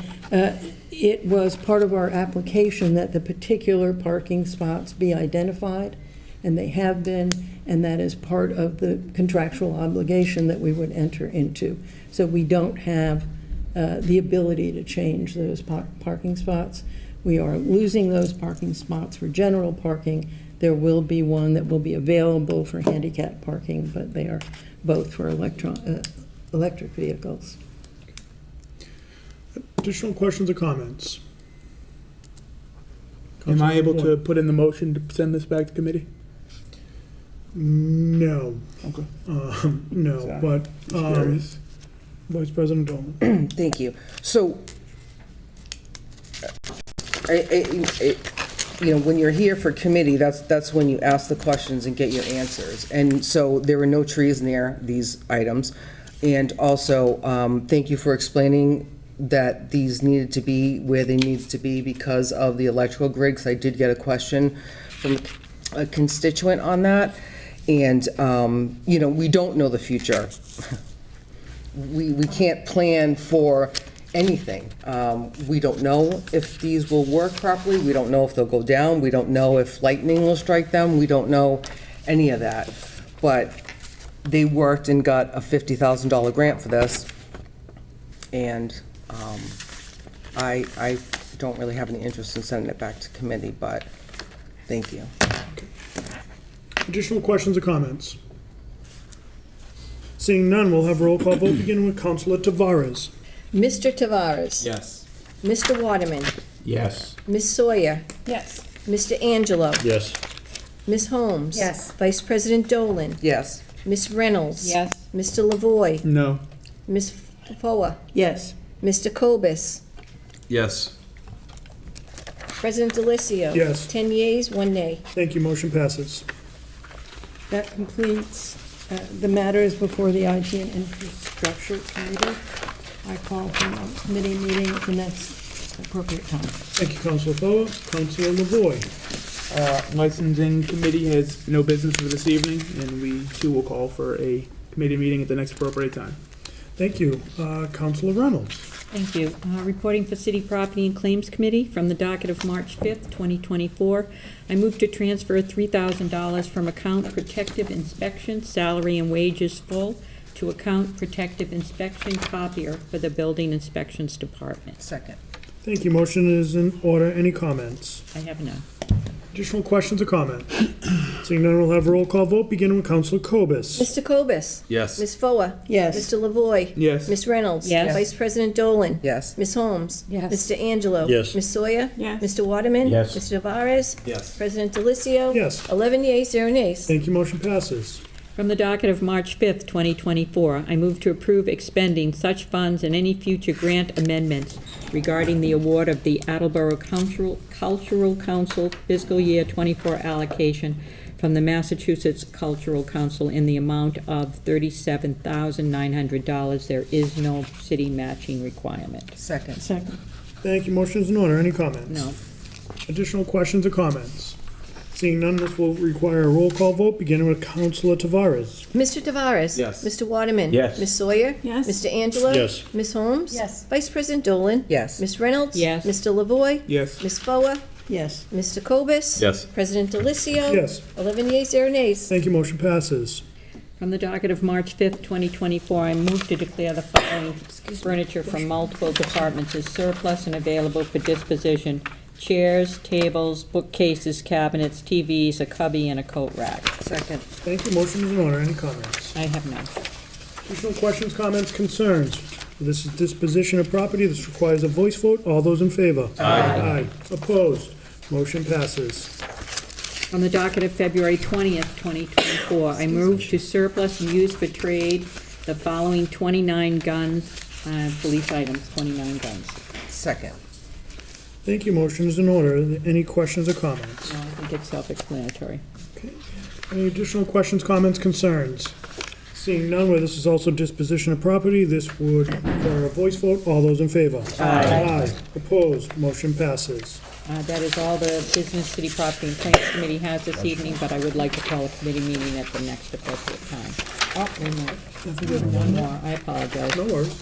it was part of our application that the particular parking spots be identified, and they have been, and that is part of the contractual obligation that we would enter into. So we don't have the ability to change those parking spots. We are losing those parking spots for general parking. There will be one that will be available for handicap parking, but they are both for electric vehicles. Additional questions or comments? Am I able Councilor to put in the motion to send this back to committee? No. Okay. No, Sorry. but, Just curious. Vice President Dolan. Thank you. So, when you're here for committee, that's when you ask the questions and get your answers. And so there were no trees near these items. And also, thank you for explaining that these needed to be where they needed to be because of the electrical grid, 'cause I did get a question from a constituent on that. And, we don't know the future. We can't plan for anything. We don't know if these will work properly. We don't know if they'll go down. We don't know if lightning will strike them. We don't know any of that. But they worked and got a $50,000 grant for this. And I don't really have any interest in sending it back to committee, but thank you. Additional questions or comments? Seeing none, we'll have a roll call vote beginning with Councilor Tavares. Mr. Tavares? Yes. Mr. Waterman? Yes. Ms. Sawyer? Yes. Mr. Angelo? Yes. Ms. Holmes? Yes. Vice President Dolan? Yes. Ms. Reynolds? Yes. Mr. Lavoy? No. Ms. Foa? Yes. Mr. Kobus? Yes. President Delicio? Yes. 10 yeas, 1 nay. Thank you, motion passes. That completes the matters before the IT and Infrastructure Committee. I call for a committee meeting at the next appropriate time. Thank you, Councilor Fowler. Councilor Lavoy. Licensing committee has no business for this evening, and we too will call for a committee meeting at the next appropriate time. Thank you. Councilor Reynolds. Thank you. Reporting for City Property and Claims Committee from the docket of March 5th, 2024. I move to transfer $3,000 from account protective inspection, salary and wages full, to account protective inspection copier for the Building Inspections Department. Second. Thank you. Motion is in order. Any comments? I have none. Additional questions or comments? Seeing none, we'll have a roll call vote beginning with Councilor Kobus. Mr. Kobus? Yes. Ms. Foa? Yes. Mr. Lavoy? Yes. Ms. Reynolds? Yes. Vice President Dolan? Yes. Ms. Holmes? Yes. Mr. Angelo? Yes. Ms. Sawyer? Yes. Mr. Waterman? Yes. Mr. Tavares? Yes. President Delicio? Yes. 11 yeas, 0 nays. Thank you. Motion passes. From the docket of March 5th, 2024, I move to approve expending such funds and any future grant amendments regarding the award of the Attleboro Cultural Council fiscal year 24 allocation from the Massachusetts Cultural Council in the amount of $37,900. There is no city matching requirement. Second. Second. Thank you. Motion is in order. Any comments? No. Additional questions or comments? Seeing none, this will require a roll call vote beginning with Councilor Tavares. Mr. Tavares? Yes. Mr. Waterman? Yes. Ms. Sawyer? Yes. Mr. Angelo? Yes. Ms. Holmes? Yes. Vice President Dolan? Yes. Ms. Reynolds? Yes. Mr. Lavoy? Yes. Ms. Foa? Yes. Mr. Kobus? Yes. President Delicio? Yes. 11 yeas, 0 nays. Thank you. Motion passes. From the docket of March 5th, 2024, I move to declare the following furniture from multiple departments as surplus and available for disposition: chairs, tables, bookcases, cabinets, TVs, a cubby, and a coat rack. Second. Thank you. Motion is in order. Any comments? I have none. Additional questions, comments, concerns? This is disposition of property. This requires a voice vote. All those in favor? Aye. Opposed? Motion passes. On the docket of February 20th, 2024, I move to surplus and use for trade the following 29 guns, police items, 29 guns. Second. Thank you. Motion is in order. Any questions or comments? No, I think it's self-explanatory. Any additional questions, comments, concerns? Seeing none, where this is also disposition of property, this would require a voice vote. All those in favor? Aye. Opposed? Motion passes. That is all the business City Property and Claims Committee has this evening, but I would like to call a committee meeting at the next appropriate time. Oh, one more. One more, I apologize. No worries.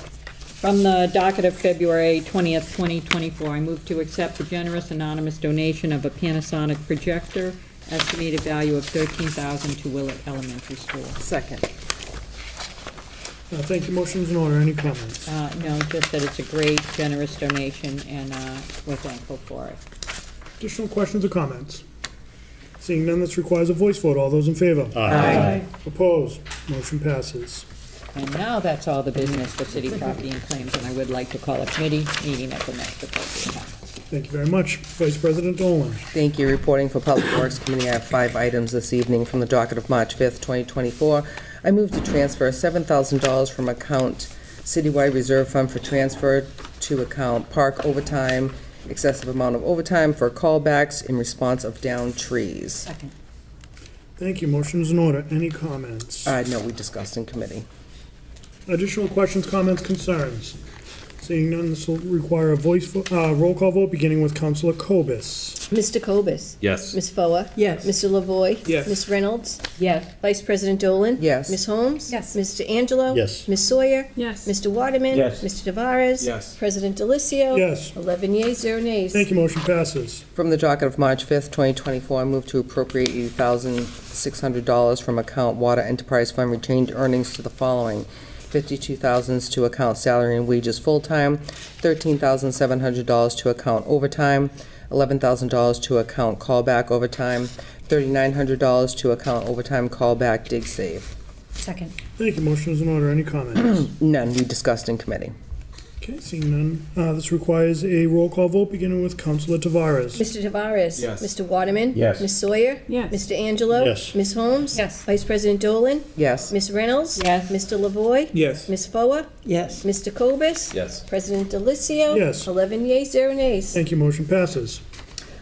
From the docket of February 20th, 2024, I move to accept the generous anonymous donation of a Panasonic projector, estimated value of $13,000 to Willett Elementary School. Second. Thank you. Motion's in order. Any comments? No, just that it's a great, generous donation, and we're thankful for it. Additional questions or comments? Seeing none, this requires a voice vote. All those in favor? Aye. Opposed? Motion passes. And now that's all the business for city property and claims, and I would like to call a committee meeting at the next appropriate time. Thank you very much. Vice President Dolan. Thank you. Reporting for Public Works Committee, I have 5 items this evening from the docket of March 5th, 2024. I move to transfer $7,000 from account Citywide Reserve Fund for transfer to account Park Overtime, excessive amount of overtime for callbacks in response of downed trees. Second. Thank you. Motion's in order. Any comments? No, we discussed in committee. Additional questions, comments, concerns? Seeing none, this will require a roll call vote, beginning with Councilor Cobus. Mr. Cobus? Yes. Ms. Foa? Yes. Mr. Lavoy? Yes. Ms. Reynolds? Yes. Vice President Dolan? Yes. Ms. Holmes? Yes. Mr. Angelo? Yes. Ms. Sawyer? Yes. Mr. Waterman? Yes. Mr. Tavares? Yes. President Delicio? Yes. 11 yeas, 0 nays. Thank you. Motion passes. From the docket of March 5th, 2024, I move to appropriate $80,600 from account Water Enterprise Fund retained earnings to the following: $52,000 to account salary and wages full-time, $13,700 to account overtime, $11,000 to account callback overtime, $3,900 to account overtime callback dig save. Second. Thank you. Motion is in order. Any comments? None, we discussed in committee. Okay, seeing none, this requires a roll call vote, beginning with Councilor Tavares. Mr. Tavares? Yes. Mr. Waterman? Yes. Ms. Sawyer? Yes. Mr. Angelo? Yes. Ms. Holmes? Yes. Vice President Dolan? Yes. Ms. Reynolds? Yes. Mr. Lavoy? Yes. Ms. Foa? Yes. Mr. Cobus? Yes. President Delicio? Yes. 11 yeas, 0 nays. Thank you. Motion passes.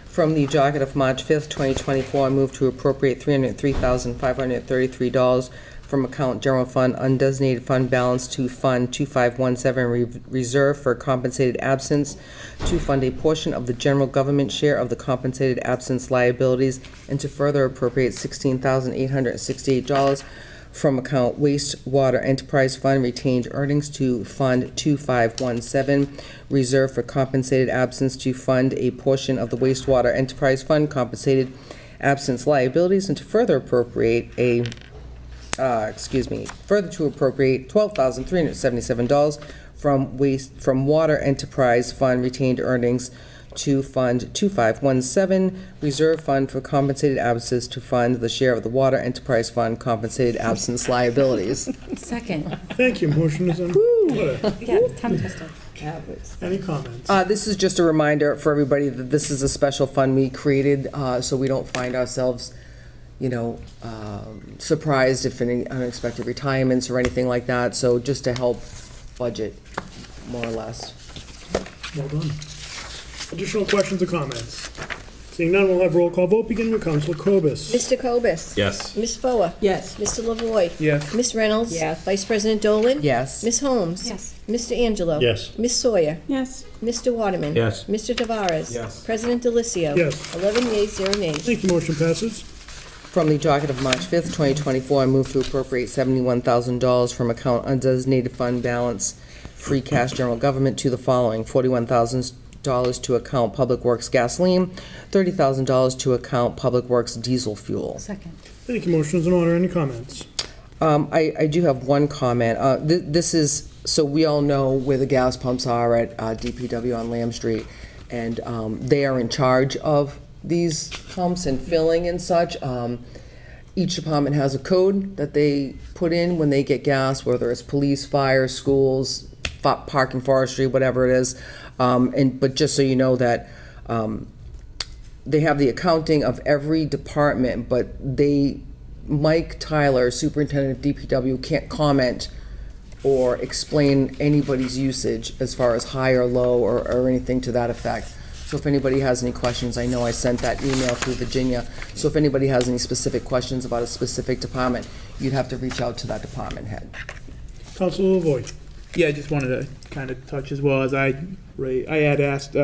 From the docket of March 5th, 2024, I move to appropriate $303,533 from account General Fund Undesignated Fund Balance to Fund 2517 Reserve for Compensated Absence to fund a portion of the general government share of the compensated absence liabilities, and to further appropriate $16,868 from account Wastewater Enterprise Fund retained earnings to Fund 2517 Reserve for Compensated Absence to fund a portion of the Wastewater Enterprise Fund compensated absence liabilities, and to further appropriate further to appropriate $12,377 from Water Enterprise Fund retained earnings to Fund 2517 Reserve Fund for Compensated Absences to fund the share of the Water Enterprise Fund compensated absence liabilities. Second. Thank you. Motion is in order. Yeah, tongue twister. Any comments? This is just a reminder for everybody that this is a special fund we created, so we don't find ourselves, surprised if any unexpected retirements or anything like that. So just to help budget, more or less. Well done. Additional questions or comments? Seeing none, we'll have roll call vote, beginning with Councilor Cobus. Mr. Cobus? Yes. Ms. Foa? Yes. Mr. Lavoy? Yes. Ms. Reynolds? Yes. Vice President Dolan? Yes. Ms. Holmes? Yes. Mr. Angelo? Yes. Ms. Sawyer? Yes. Mr. Waterman? Yes. Mr. Tavares? Yes. President Delicio? Yes. 11 yeas, 0 nays. Thank you. Motion passes. From the docket of March 5th, 2024, I move to appropriate $71,000 from account undesignated fund balance free cash general government to the following: $41,000 to account Public Works gasoline, $30,000 to account Public Works diesel fuel. Second. Thank you. Motion is in order. Any comments? I do have one comment. This is, so we all know where the gas pumps are at DPW on Lamb Street, and they are in charge of these pumps and filling and such. Each department has a code that they put in when they get gas, whether it's police, fire, schools, park and forestry, whatever it is. But just so you know that they have the accounting of every department, but Mike Tyler, superintendent of DPW, can't comment or explain anybody's usage as far as high or low or anything to that effect. So if anybody has any questions, I know I sent that email through Virginia, so if anybody has any specific questions about a specific department, you'd have to reach out to that department head. Councilor Lavoy. Yeah, I just wanted to kind of touch as well as I had asked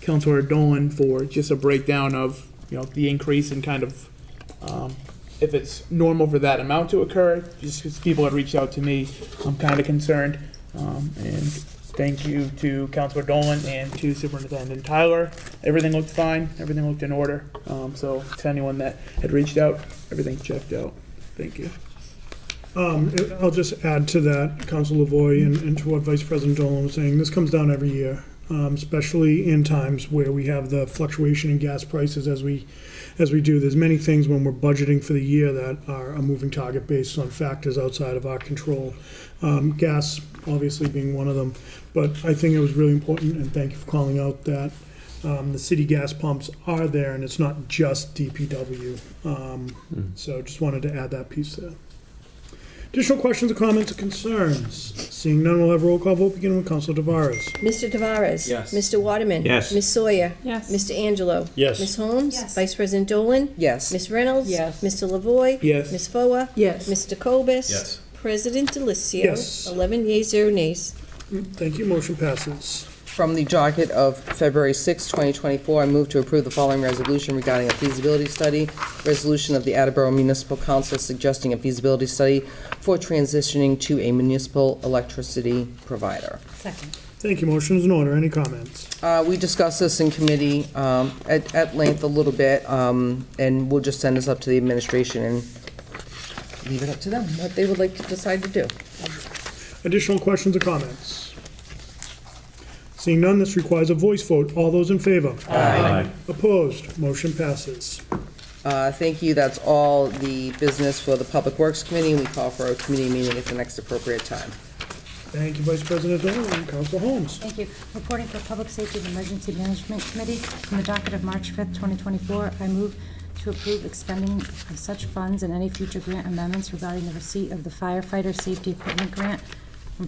Councilor Dolan for just a breakdown of the increase in kind of if it's normal for that amount to occur. Just because people had reached out to me, I'm kind of concerned, and Thank you to Councilor Dolan and to Superintendent Tyler. Everything looked fine, everything looked in order. So to anyone that had reached out, everything checked out. Thank you. I'll just add to that, Council Lavoy, and to what Vice President Dolan was saying. This comes down every year, especially in times where we have the fluctuation in gas prices as we do. There's many things when we're budgeting for the year that are a moving target based on factors outside of our control. Gas obviously being one of them. But I think it was really important, and thank you for calling out that the city gas pumps are there, and it's not just DPW. So just wanted to add that piece there. Additional questions or comments or concerns? Seeing none, we'll have a roll call vote beginning with Councilor Tavares. Mr. Tavares? Yes. Mr. Waterman? Yes. Ms. Sawyer? Yes. Mr. Angelo? Yes. Ms. Holmes? Yes. Vice President Dolan? Yes. Ms. Reynolds? Yes. Mr. Lavoy? Yes. Ms. Foa? Yes. Mr. Cobus? Yes. President Delicio? Yes. 11 yeas, 0 nays. Thank you, motion passes. From the docket of February 6, 2024, I move to approve the following resolution regarding a feasibility study. Resolution of the Attleboro Municipal Council suggesting a feasibility study for transitioning to a municipal electricity provider. Second. Thank you, motion is in order. Any comments? We discussed this in committee at length a little bit, and we'll just send this up to the administration and leave it up to them, what they would like to decide to do. Additional questions or comments? Seeing none, this requires a voice vote. All those in favor? Aye. Opposed? Motion passes. Thank you, that's all the business for the Public Works Committee, and we call for a committee meeting at the next appropriate time. Thank you, Vice President Dolan and Council Holmes. Thank you. Reporting for Public Safety and Emergency Management Committee from the docket of March 5th, 2024, I move to approve expending of such funds and any future grant amendments regarding the receipt of the firefighter safety equipment grant from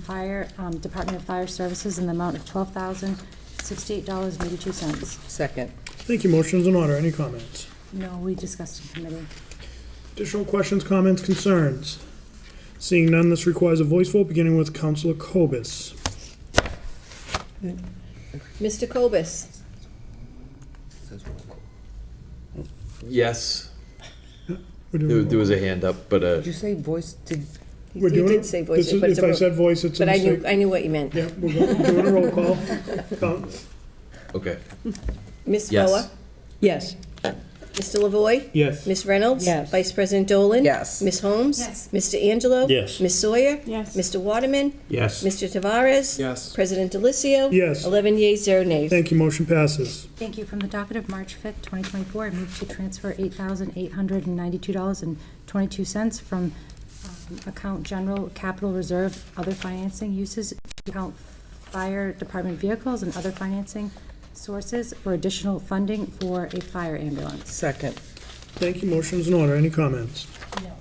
Department of Fire Services in the amount of $12,068.82. Second. Thank you, motion is in order. Any comments? No, we discussed in committee. Additional questions, comments, concerns? Seeing none, this requires a voice vote, beginning with Councilor Cobus. Mr. Cobus? Yes. We're doing- There was a hand up, but Did you say voice? We're You doing did it. say voice, This is- but it's If a I ro- said voice, it's a But I mistake. knew what you meant. Yeah, we're doing a roll call. okay. Ms. Yes. Foa? Yes. Mr. Lavoy? Yes. Ms. Reynolds? Yes. Vice President Dolan? Yes. Ms. Holmes? Yes. Mr. Angelo? Yes. Ms. Sawyer? Yes. Mr. Waterman? Yes. Mr. Tavares? Yes. President Delicio? Yes. 11 yeas, 0 nays. Thank you, motion passes. Thank you. From the docket of March 5th, 2024, I move to transfer $8,892.22 from account General Capital Reserve, other financing uses, to account Fire Department vehicles and other financing sources for additional funding for a fire ambulance. Second. Thank you, motion is in order. Any comments? No.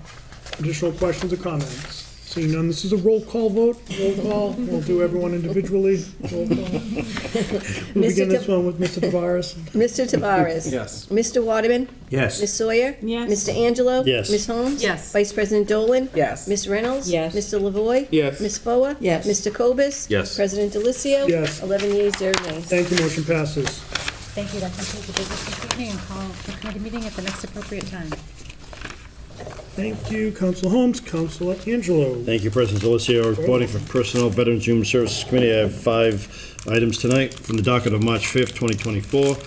Additional questions or comments? Seeing none, this is a roll call vote. Roll call. We'll do everyone individually. Roll call. We'll begin this one with Mr. Tavares. Mr. Tavares? Yes. Mr. Waterman? Yes. Ms. Sawyer? Yes. Mr. Angelo? Yes. Ms. Holmes? Yes. Vice President Dolan? Yes. Ms. Reynolds? Yes. Mr. Lavoy? Yes. Ms. Foa? Yes. Mr. Cobus? Yes. President Delicio? Yes. 11 yeas, 0 nays. Thank you, motion passes. Thank you. That concludes the business this evening, and call the committee meeting at the next appropriate time. Thank you, Councilor Holmes. Councilor Angelo. Thank you, President Delicio. Reporting for Personnel, Veterans, Human Services Committee, I have 5 items tonight. From the docket of March 5th, 2024,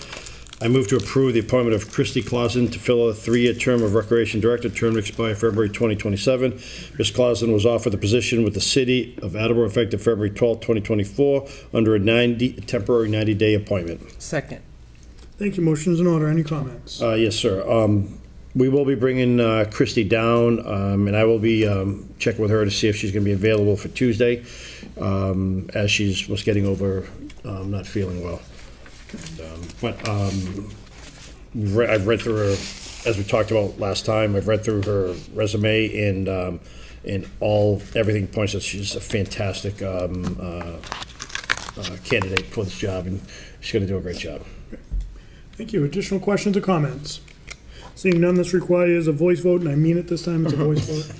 I move to approve the appointment of Christy Clausen to fill a 3-year term of Recreation Director, term to expire February 2027. Ms. Clausen was offered the position with the City of Attleboro effective February 12th, 2024, under a temporary 90-day appointment. Second. Thank you, motion is in order. Any comments? Yes, sir. We will be bringing Christy down, and I will be checking with her to see if she's going to be available for Tuesday, as she was getting over not feeling well. But I've read through her, as we talked about last time, I've read through her resume, and everything points that she's a fantastic candidate for this job, and she's going to do a great job. Thank you. Additional questions or comments? Seeing none, this requires a voice vote, and I mean it this time, it's a voice vote.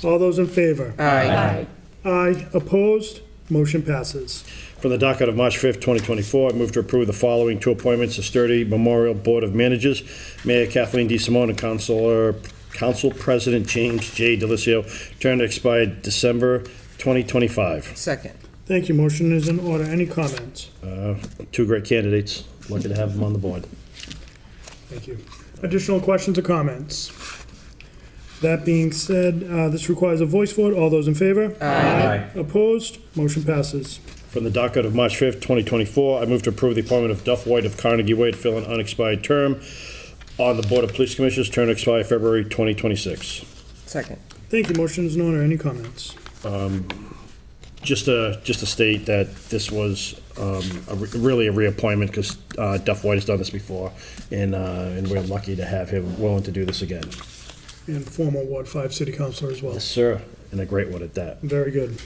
All those in favor? Aye. Aye. Opposed? Motion passes. From the docket of March 5th, 2024, I move to approve the following 2 appointments to Sturdy Memorial Board of Managers. Mayor Kathleen D. Simone and Council President James J. Delicio, term to expire December 2025. Second. Thank you. Motion is in order. Any comments? Two great candidates. Lucky to have them on the board. Thank you. Additional questions or comments? That being said, this requires a voice vote. All those in favor? Aye. Opposed? Motion passes. From the docket of March 5th, 2024, I move to approve the appointment of Duff White of Carnegie Way to fill an unexpired term on the Board of Police Commissioners, term to expire February 2026. Second. Thank you. Motion is in order. Any comments? Just to state that this was really a reappointment because Duff White has done this before, and we're lucky to have him willing to do this again. And former Ward 5 City Councilor as well. Yes, sir, and a great one at that. Very good.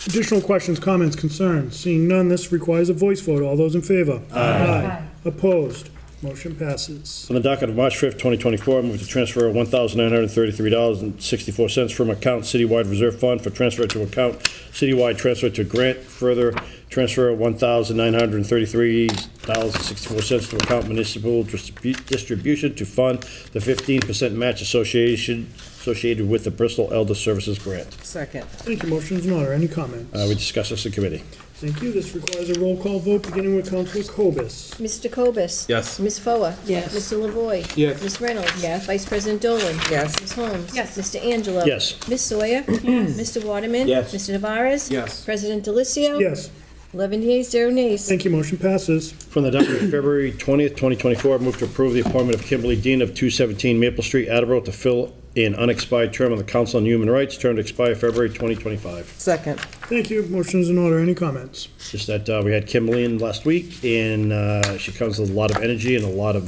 Additional questions, comments, concerns? Seeing none, this requires a voice vote. All those in favor? Aye. Opposed? Motion passes. On the docket of March 5th, 2024, I move to transfer $1,933.64 from account Citywide Reserve Fund for transfer to account Citywide Transfer to Grant. Further transfer $1,933.64 to account Municipal Distribution to fund the 15% match associated with the Bristol Elder Services Grant. Second. Thank you. Motion is in order. Any comments? We discussed this in committee. Thank you. This requires a roll call vote, beginning with Councilor Cobus. Mr. Cobus? Yes. Ms. Foa? Yes. Mr. Lavoy? Yes. Ms. Reynolds? Yes. Vice President Dolan? Yes. Ms. Holmes? Yes. Mr. Angelo? Yes. Ms. Sawyer? Yes. Mr. Waterman? Yes. Mr. Tavares? Yes. President Delicio? Yes. 11 yeas, 0 nays. Thank you. Motion passes. From the docket of February 20th, 2024, I move to approve the appointment of Kimberly Dean of 217 Maple Street, Attleboro, to fill an unexpired term on the Council on Human Rights, term to expire February 2025. Second. Thank you. Motion is in order. Any comments? Just that we had Kimberly in last week, and she comes with a lot of energy and a lot of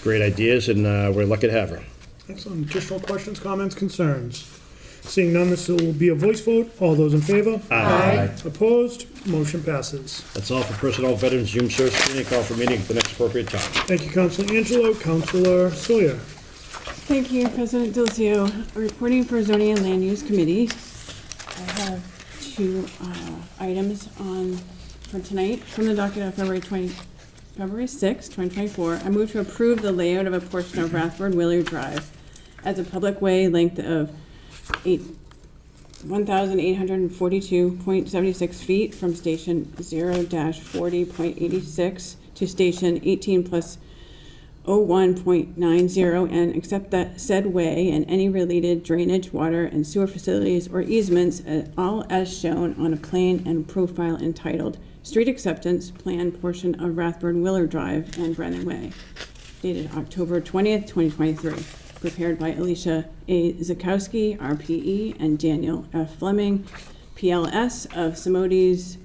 great ideas, and we're lucky to have her. Excellent. Additional questions, comments, concerns? Seeing none, this will be a voice vote. All those in favor? Aye. Opposed? Motion passes. That's all for personnel, veterans, human service training. Call for meeting at the next appropriate time. Thank you, Councilor Angelo. Councilor Sawyer. Thank you, President Delicio. Reporting for Zoning and Land Use Committee. I have two items for tonight from the docket of February 6, 2024. I move to approve the layout of a portion of Rathburn Willard Drive as a public way length of 1,842.76 feet from station 0-40.86 to station 18 plus 01.90, and accept that said way and any related drainage, water, and sewer facilities or easements, all as shown on a plan and profile entitled Street Acceptance Plan Portion of Rathburn Willard Drive and Brennan Way, dated October 20th, 2023. Prepared by Alicia A. Zakowski, RPE, and Daniel F. Fleming, PLS of Simodi's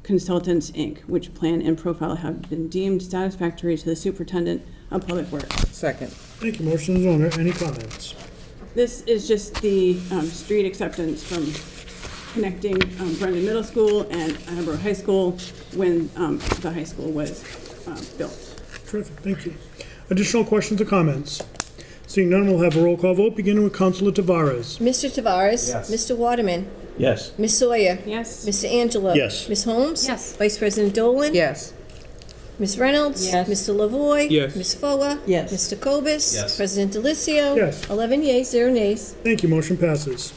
Consultants, Inc., which plan and profile have been deemed satisfactory to the Superintendent of Public Works. Second. Thank you. Motion is in order. Any comments? This is just the street acceptance from connecting Brendan Middle School and Attleboro High School when the high school was built. Terrific. Thank you. Additional questions or comments? Seeing none, we'll have a roll call vote, beginning with Councilor Tavares. Mr. Tavares? Yes. Mr. Waterman? Yes. Ms. Sawyer? Yes. Mr. Angelo? Yes. Ms. Holmes? Yes. Vice President Dolan? Yes. Ms. Reynolds? Yes. Mr. Lavoy? Yes. Ms. Foa? Yes. Mr. Cobus? Yes. President Delicio? Yes. 11 yeas, 0 nays. Thank you. Motion passes.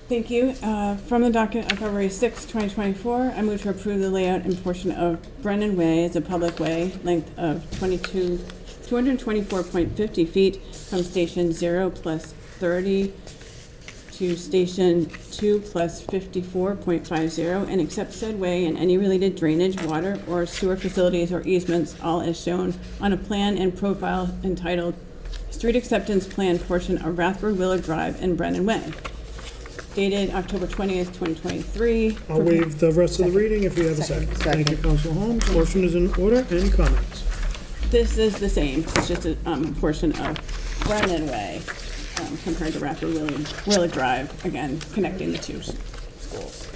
Thank you. From the docket of February 6, 2024, I move to approve the layout and portion of Brennan Way as a public way, length of 224.50 feet from station 0 plus 30 to station 2 plus 54.50, and accept said way and any related drainage, water, or sewer facilities or easements, all as shown on a plan and profile entitled Street Acceptance Plan Portion of Rathburn Willard Drive and Brennan Way, dated October 20th, 2023. I'll waive the rest of the reading if we have a second. Thank you, Councilor Holmes. Motion is in order. Any comments? This is the same, it's just a portion of Brennan Way compared to Rathburn Willard Drive, again, connecting the two schools.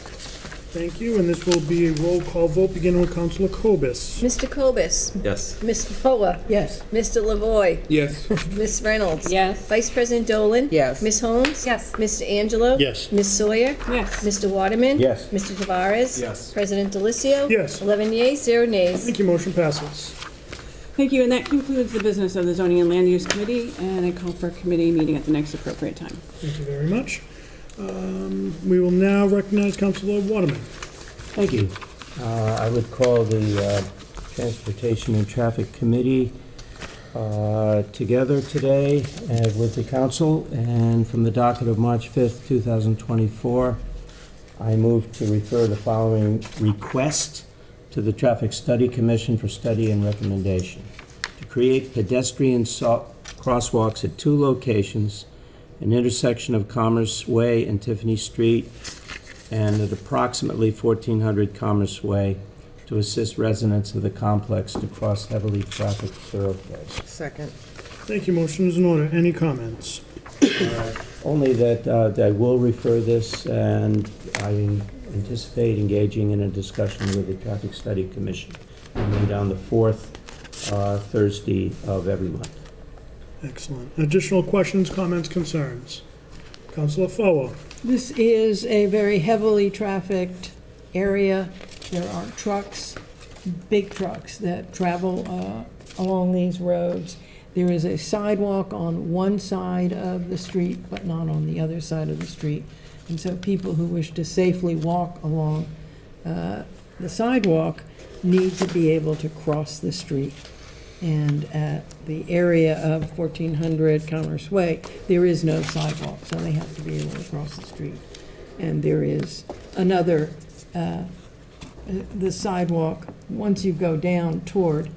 Thank you, and this will be a roll call vote, beginning with Councilor Cobus. Mr. Cobus? Yes. Ms. Foa? Yes. Mr. Lavoy? Yes. Ms. Reynolds? Yes. Vice President Dolan? Yes. Ms. Holmes? Yes. Mr. Angelo? Yes. Ms. Sawyer? Yes. Mr. Waterman? Yes. Mr. Tavares? Yes. President Delicio? Yes. 11 yeas, 0 nays. Thank you. Motion passes. Thank you, and that concludes the business of the Zoning and Land Use Committee, and I call for a committee meeting at the next appropriate time. Thank you very much. We will now recognize Councilor Waterman. Thank you. I would call the Transportation and Traffic Committee together today with the council, and from the docket of March 5th, 2024, I move to refer the following request to the Traffic Study Commission for study and recommendation. To create pedestrian crosswalks at two locations, an intersection of Commerce Way and Tiffany Street, and at approximately 1400 Commerce Way, to assist residents of the complex to cross heavily trafficked thoroughfares. Second. Thank you. Motion is in order. Any comments? Only that I will refer this, and I anticipate engaging in a discussion with the Traffic Study Commission. We meet on the fourth Thursday of every month. Excellent. Additional questions, comments, concerns? Councilor Fowa. This is a very heavily trafficked area. There are trucks, big trucks that travel along these roads. There is a sidewalk on one side of the street, but not on the other side of the street. And so people who wish to safely walk along the sidewalk need to be able to cross the street. And at the area of 1400 Commerce Way, there is no sidewalk, so they have to be able to cross the street. And there is another, the sidewalk, once you go down toward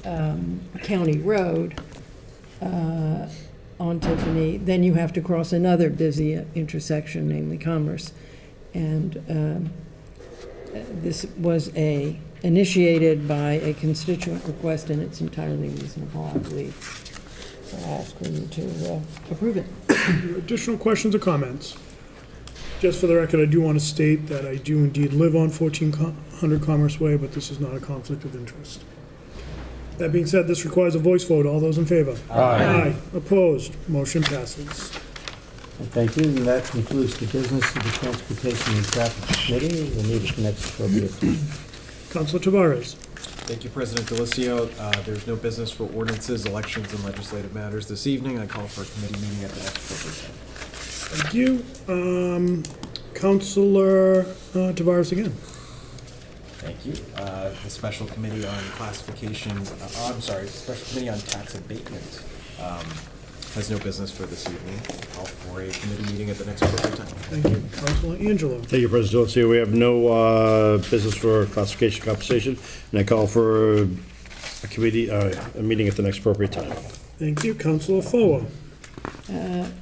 County Road on Tiffany, then you have to cross another busy intersection, namely Commerce. And this was initiated by a constituent request, and it's entirely reasonable, I believe. So I ask for you to approve it. Additional questions or comments? Just for the record, I do want to state that I do indeed live on 1400 Commerce Way, but this is not a conflict of interest. That being said, this requires a voice vote. All those in favor? Aye. Opposed? Motion passes. Thank you, and that concludes the business of the Transportation and Traffic Committee. We'll meet at the next appropriate time. Councilor Tavares. Thank you, President Delicio. There's no business for ordinances, elections, and legislative matters this evening. I call for a committee meeting at the next appropriate time. Thank you. Councilor Tavares again. Thank you. The special committee on classification, special committee on tax abatement has no business for this evening. Call for a committee meeting at the next appropriate time. Thank you. Councilor Angelo. Thank you, President Delacio. We have no business for classification compensation, and I call for a committee, a meeting at the next appropriate time. Thank you. Councilor Fowa.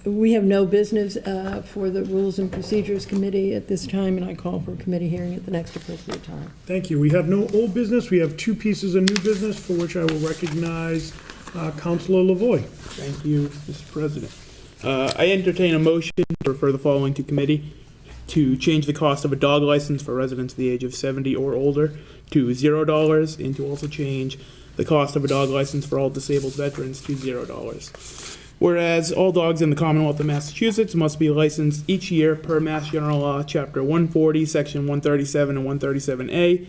We have no business for the Rules and Procedures Committee at this time, and I call for a committee hearing at the next appropriate time. Thank you. We have no old business. We have two pieces of new business for which I will recognize Councilor Lavoy. Thank you, Mr. President. I entertain a motion to refer the following to committee: to change the cost of a dog license for residents of the age of 70 or older to $0, and to also change the cost of a dog license for all disabled veterans to $0. Whereas all dogs in the Commonwealth of Massachusetts must be licensed each year per Mass General Law, Chapter 140, Section 137 and 137A.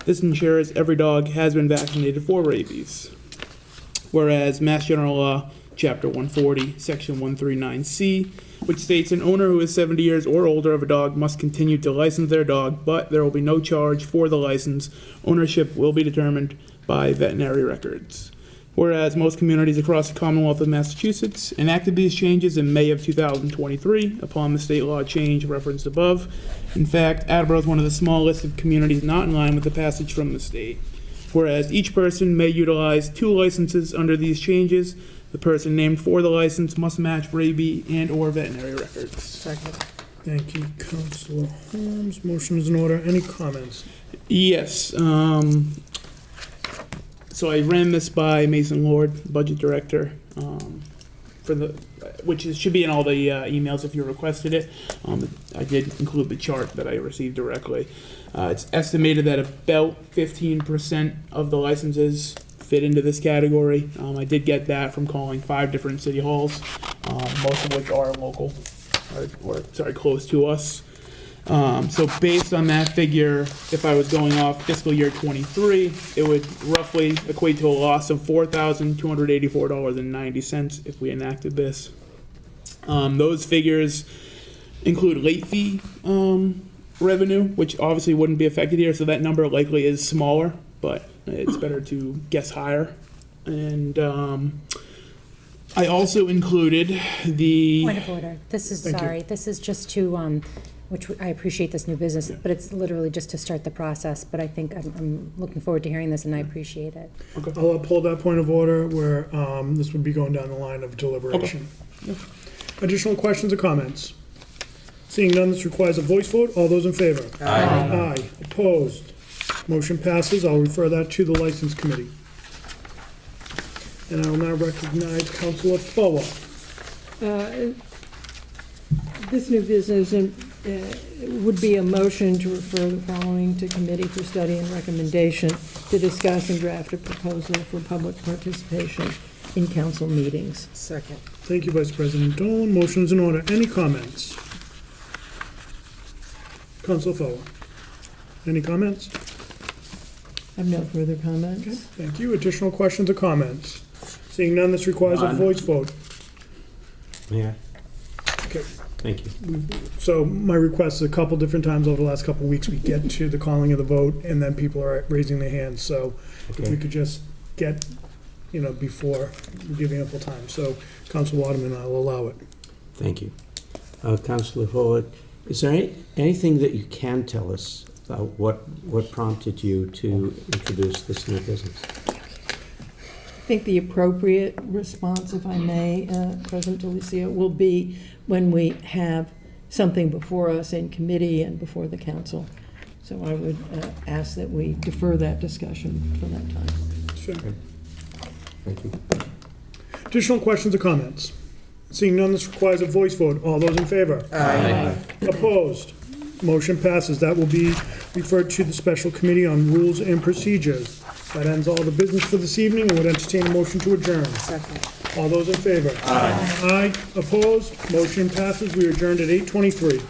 This ensures every dog has been vaccinated for rabies. Whereas Mass General Law, Chapter 140, Section 139C, which states an owner who is 70 years or older of a dog must continue to license their dog, but there will be no charge for the license. Ownership will be determined by veterinary records. Whereas most communities across the Commonwealth of Massachusetts enacted these changes in May of 2023 upon the state law change referenced above. In fact, Attleboro is one of the small list of communities not in line with the passage from the state. Whereas each person may utilize 2 licenses under these changes, the person named for the license must match rabies and or veterinary records. Second. Thank you, Councilor Holmes. Motion is in order. Any comments? Yes. So I ran this by Mason Lord, Budget Director, should be in all the emails if you requested it. I did include the chart that I received directly. It's estimated that about 15% of the licenses fit into this category. I did get that from calling 5 different city halls, most of which are local, or close to us. So based on that figure, if I was going off fiscal year 23, it would roughly equate to a loss of $4,284.90 if we enacted this. Those figures include late fee revenue, which obviously wouldn't be affected here, so that number likely is smaller, but it's better to guess higher. And I also included the. Point of order. This is, sorry, this is just to, I appreciate this new business, but it's literally just to start the process. But I think I'm looking forward to hearing this, and I appreciate it. I'll uphold that point of order where this would be going down the line of deliberation. Additional questions or comments? Seeing none, this requires a voice vote. All those in favor? Aye. Aye. Opposed? Motion passes. I'll refer that to the License Committee. And I will now recognize Councilor Foa. This new business would be a motion to refer the following to committee for study and recommendation to discuss and draft a proposal for public participation in council meetings. Second. Thank you, Vice President Dolan. Motion is in order. Any comments? Councilor Foa. Any comments? I have no further comments. Thank you. Additional questions or comments? Seeing none, this requires a None. voice vote. Mayor, Okay. thank you. So my request is a couple different times over the last couple of weeks, we get to the calling of the vote, and then people are raising their hands. So if we Okay. could just get, before giving ample time. So Council Waterman, I'll allow it. Thank you. Councilor Forward, is there anything that you can tell us about what prompted you to introduce this new business? I think the appropriate response, if I may, President Delicio, will be when we have something before us in committee and before the council. So I would ask that we defer that discussion for that time. Sure. Thank you. Additional questions or comments? Seeing none, this requires a voice vote. All those in favor? Aye. Opposed? Motion passes. That will be referred to the Special Committee on Rules and Procedures. That ends all the business for this evening, and would entertain a motion to adjourn. Second. All those in favor? Aye. Aye. Opposed? Motion passes. We are adjourned at 8:23.